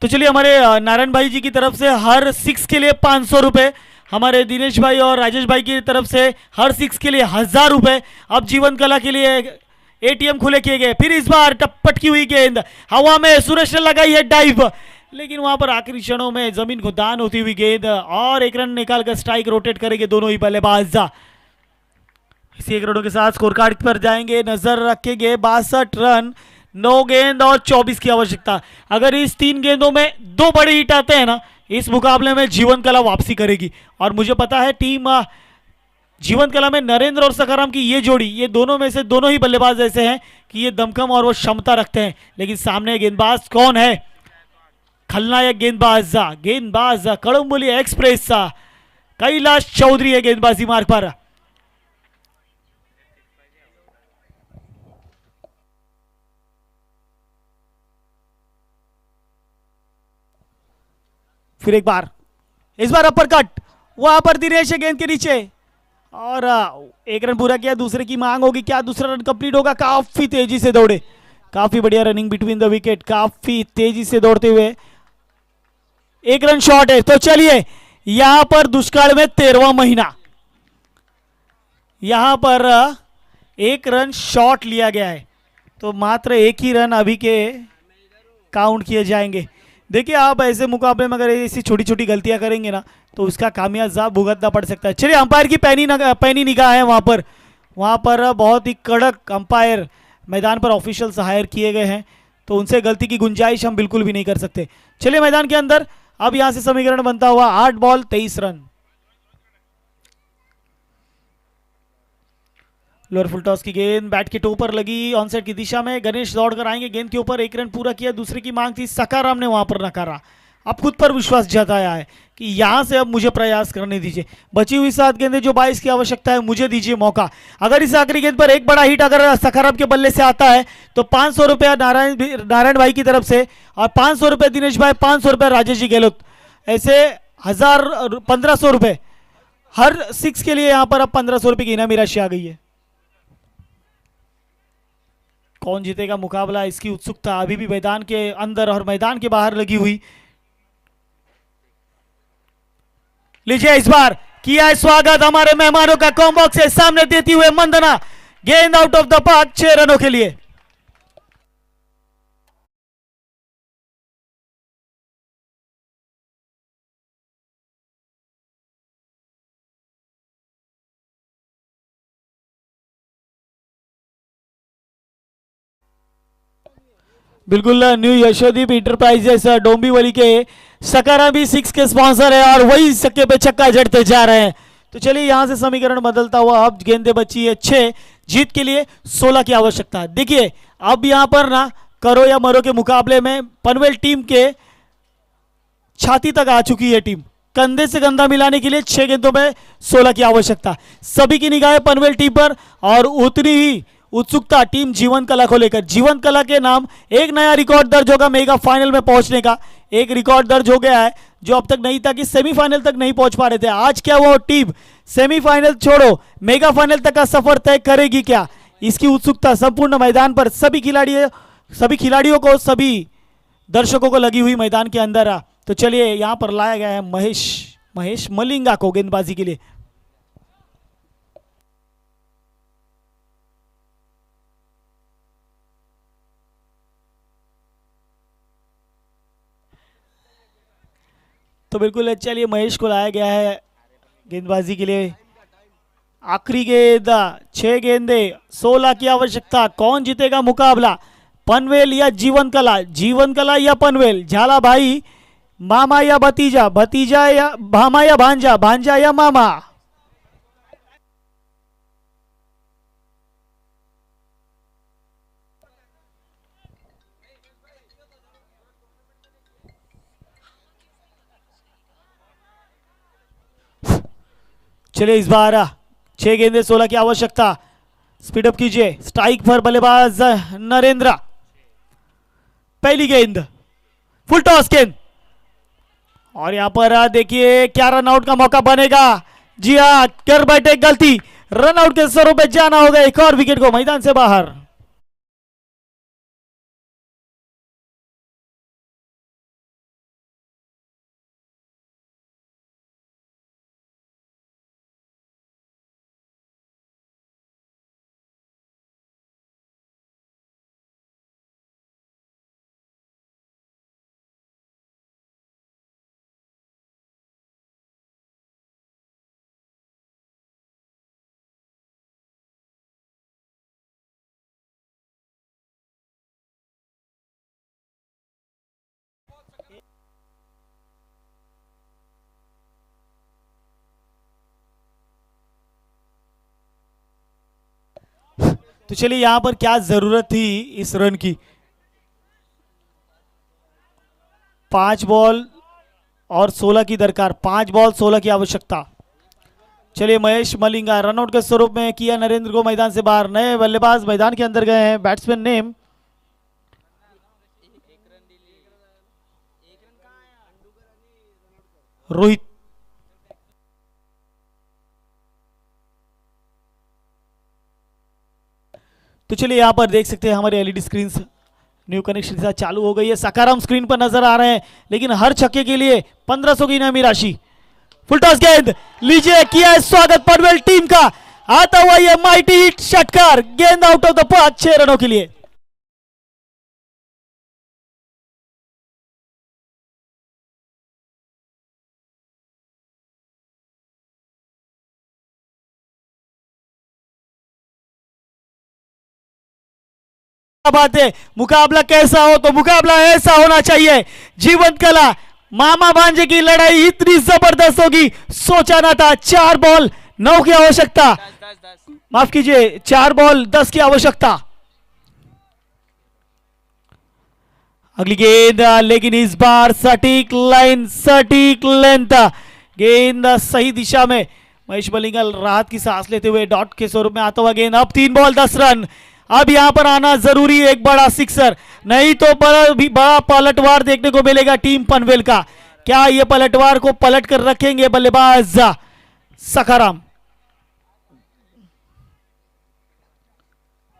तो चलिए हमारे नारायण भाई जी की तरफ से हर 6 के लिए 500 रुपए, हमारे दिनेश भाई और राजेश भाई की तरफ से हर 6 के लिए 1000 रुपए। अब जीवन कला के लिए एटीएम खुले किए गए, फिर इस बार टपटकी हुई गेंद हवा में, सुरेश ने लगाई है डाइव, लेकिन वहां पर आखिरी क्षणों में जमीन को दान होती हुई गेंद और एक रन निकालकर स्ट्राइक रोटेट करेंगे दोनों ही बल्लेबाज। इसी एक रनों के साथ स्कोर कार्ड पर जाएंगे, नजर रखेंगे 62 रन, 9 गेंद और 24 की आवश्यकता। अगर इस 3 गेंदों में 2 बड़े हिट आते हैं ना, इस मुकाबले में जीवन कला वापसी करेगी। और मुझे पता है टीम जीवन कला में नरेंद्र और सखाराम की ये जोड़ी, ये दोनों में से दोनों ही बल्लेबाज ऐसे हैं कि ये दमखम और वो क्षमता रखते हैं, लेकिन सामने गेंदबाज कौन है? खलनायक गेंदबाज, गेंदबाज कड़म्बुली एक्सप्रेस कैलाश चौधरी है गेंदबाजी मार्ग पर। फिर एक बार, इस बार अपर कट, वहां पर दिनेश है गेंद के नीचे और एक रन पूरा किया, दूसरे की मांग होगी, क्या दूसरा रन कंप्लीट होगा? काफी तेजी से दौड़े, काफी बढ़िया रनिंग बिटवीन द विकेट, काफी तेजी से दौड़ते हुए एक रन शॉट है। तो चलिए यहां पर दुष्काल में 13वां महीना, यहां पर 1 रन शॉट लिया गया है, तो मात्र 1 ही रन अभी के काउंट किए जाएंगे। देखिए आप ऐसे मुकाबले में अगर ऐसी छोटी छोटी गलतियां करेंगे ना, तो उसका खामियाजा भुगतना पड़ सकता है। चलिए अंपायर की पैनी निगाह है वहां पर बहुत ही कड़क अंपायर मैदान पर ऑफिशियल्स हायर किए गए हैं, तो उनसे गलती की गुंजाइश हम बिल्कुल भी नहीं कर सकते। चलिए मैदान के अंदर अब यहां से समीकरण बनता हुआ 8 ball 23 run. Lower full toss की गेंद बैट के टो पर लगी, ऑनसाइड की दिशा में, गणेश दौड़ कर आएंगे गेंद के ऊपर, 1 रन पूरा किया, दूसरे की मांग थी, सकाराम ने वहां पर नकारा, अब खुद पर विश्वास जताया है कि यहां से अब मुझे प्रयास करने दीजिए, बची हुई 7 गेंदें जो 22 की आवश्यकता है, मुझे दीजिए मौका। अगर इस आखिरी गेंद पर एक बड़ा हिट अगर सखाराम के बल्ले से आता है तो 500 रुपया नारायण भाई की तरफ से और 500 रुपये दिनेश भाई, 500 रुपये राजेश जी गहलोत, ऐसे 1500 रुपये हर 6 के लिए यहां पर अब 1500 रुपये की इनामी राशि आ गई है। कौन जीतेगा मुकाबला, इसकी उत्सुकता अभी भी मैदान के अंदर और मैदान के बाहर लगी हुई। लीजिए इस बार किया है स्वागत हमारे मेहमानों का, कॉम्बॉक्स से सामने देती हुए मंदना, गेंद आउट ऑफ द पार्क 6 रनों के लिए। बिल्कुल न्यू यशोदीप इंटरप्राइजेस डोंबिवली के सकारा भी 6 के स्पॉन्सर है और वही छक्के पे छक्का जड़ते जा रहे हैं। तो चलिए यहां से समीकरण बदलता हुआ, अब गेंदे बची है 6, जीत के लिए 16 की आवश्यकता। देखिए अब यहां पर ना करो या मरो के मुकाबले में पनवेल टीम के छाती तक आ चुकी है टीम, कंधे से कंधा मिलाने के लिए 6 गेंदों में 16 की आवश्यकता। सभी की निगाहें पनवेल टीम पर और उतनी ही उत्सुकता टीम जीवन कला को लेकर। जीवन कला के नाम एक नया रिकॉर्ड दर्ज होगा, मेगा फाइनल में पहुंचने का एक रिकॉर्ड दर्ज हो गया है जो अब तक नहीं था कि सेमीफाइनल तक नहीं पहुंच पा रहे थे। आज क्या वो टीम सेमीफाइनल छोड़ो मेगा फाइनल तक का सफर तय करेगी क्या, इसकी उत्सुकता संपूर्ण मैदान पर सभी खिलाड़ियों को, सभी दर्शकों को लगी हुई मैदान के अंदर। तो चलिए यहां पर लाया गया है महेश मलिंगा को गेंदबाजी के लिए। तो बिल्कुल चलिए महेश को लाया गया है गेंदबाजी के लिए। आखिरी गेंद, 6 गेंदे 16 की आवश्यकता। कौन जीतेगा मुकाबला, पनवेल या जीवन कला, जीवन कला या पनवेल, झाला भाई, मामा या भतीजा, भतीजा या मामा या भांजा, भांजा या मामा। चलिए इस बार 6 गेंदे 16 की आवश्यकता। स्पीडअप कीजिए, स्ट्राइक पर बल्लेबाज नरेंद्र। पहली गेंद फुल टॉस गेंद, और यहां पर देखिए क्या रन आउट का मौका बनेगा। जी हाँ, कर बैठे गलती, रन आउट के स्वरूप में जाना होगा, एक और विकेट को मैदान से बाहर। तो चलिए यहां पर क्या जरूरत थी इस रन की। 5 बॉल और 16 की दरकार, 5 बॉल 16 की आवश्यकता। चलिए महेश मलिंगा रनआउट के स्वरूप में किया नरेंद्र को मैदान से बाहर। नए बल्लेबाज मैदान के अंदर गए हैं, बैट्समैन नेम रोहित। तो चलिए यहां पर देख सकते हैं हमारे एलईडी स्क्रीन न्यू कनेक्शन के साथ चालू हो गई है। सकाराम स्क्रीन पर नजर आ रहे हैं, लेकिन हर छक्के के लिए 1500 की इनामी राशि। फुल टॉस गेंद, लीजिए किया है स्वागत पनवेल टीम का, आता हुआ ये माइटी हिट षटकार, गेंद आउट ऑफ द पार्क 6 रनों के लिए। बात है, मुकाबला कैसा हो तो मुकाबला ऐसा होना चाहिए। जीवंत कला मामा भांजे की लड़ाई इतनी जबरदस्त होगी, सोचा ना था। 4 बॉल 9 की आवश्यकता, माफ कीजिए 4 बॉल 10 की आवश्यकता। अगली गेंद, लेकिन इस बार सटीक लाइन, सटीक लेंथ, गेंद सही दिशा में। महेश मलिंगा राहत की सांस लेते हुए डॉट के स्वरूप में आता हुआ गेंद। अब 3 बॉल 10 रन। अब यहां पर आना जरूरी है, एक बड़ा सिक्सर, नहीं तो बड़ा पलटवार देखने को मिलेगा टीम पनवेल का। क्या ये पलटवार को पलट कर रखेंगे बल्लेबाज सखाराम?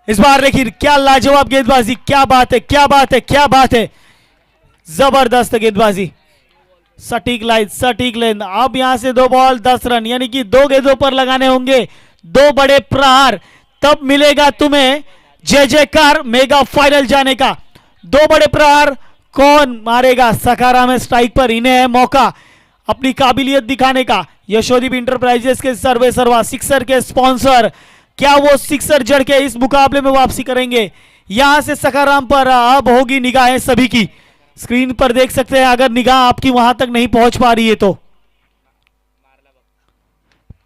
इस बार देखिए क्या लाजवाब गेंदबाजी, क्या बात है, क्या बात है, क्या बात है, जबरदस्त गेंदबाजी, सटीक लाइन, सटीक लेंथ। अब यहां से 2 बॉल 10 रन, यानी कि 2 गेंदों पर लगाने होंगे 2 बड़े प्रहार, तब मिलेगा तुम्हें जय जयकार मेगा फाइनल जाने का। 2 बड़े प्रहार कौन मारेगा? सकाराम में स्ट्राइक पर, इन्हें है मौका अपनी काबिलियत दिखाने का। यशोदीप इंटरप्राइजेस के सर्वे सर्वा सिक्सर के स्पॉन्सर, क्या वो सिक्सर जड़ के इस मुकाबले में वापसी करेंगे? यहां से सकाराम पर अब होगी निगाहें सभी की। स्क्रीन पर देख सकते हैं, अगर निगाह आपकी वहां तक नहीं पहुंच पा रही है तो।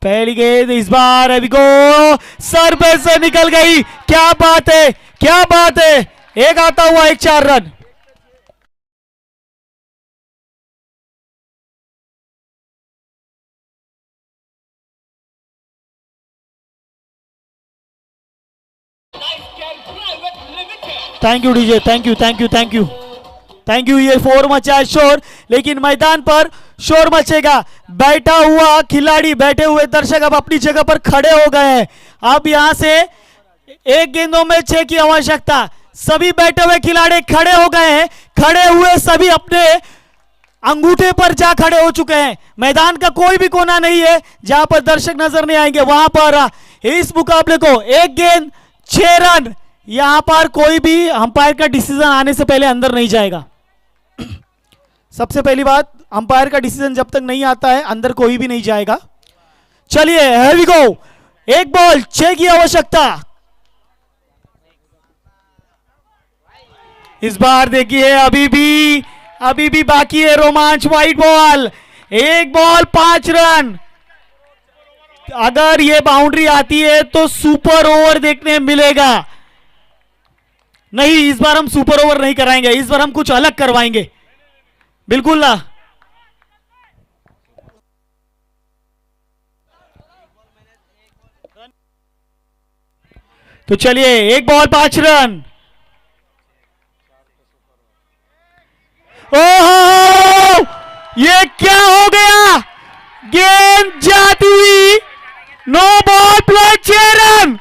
पहली गेंद इस बार अभी गो, सर पे से निकल गई, क्या बात है, क्या बात है, एक आता हुआ 1 4 run. Thank you DJ, thank you, thank you, thank you, thank you. ये 4 मचा है शोर, लेकिन मैदान पर शोर मचेगा। बैठा हुआ खिलाड़ी, बैठे हुए दर्शक अब अपनी जगह पर खड़े हो गए हैं। अब यहां से 1 गेंदों में 6 की आवश्यकता। सभी बैठे हुए खिलाड़ी खड़े हो गए हैं, खड़े हुए सभी अपने अंगूठे पर जा खड़े हो चुके हैं। मैदान का कोई भी कोना नहीं है जहां पर दर्शक नजर नहीं आएंगे। वहां पर इस मुकाबले को 1 गेंद 6 रन, यहां पर कोई भी अंपायर का डिसीजन आने से पहले अंदर नहीं जाएगा। सबसे पहली बात, अंपायर का डिसीजन जब तक नहीं आता है अंदर कोई भी नहीं जाएगा। चलिए हियर वी गो, 1 बॉल 6 की आवश्यकता। इस बार देखिए अभी भी बाकी है रोमांच। Wide ball, 1 ball 5 run. अगर ये बाउंड्री आती है तो सुपर ओवर देखने मिलेगा। नहीं, इस बार हम सुपर ओवर नहीं कराएंगे, इस बार हम कुछ अलग करवाएंगे। बिल्कुल ना। तो चलिए 1 बॉल 5 रन। ओहो, ये क्या हो गया? गेंद जाती हुई, नो बॉल प्ले 6 रन।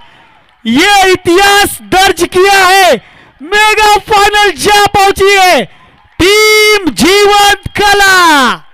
ये इतिहास दर्ज किया है, मेगा फाइनल जा पहुंची है टीम जीवंत कला।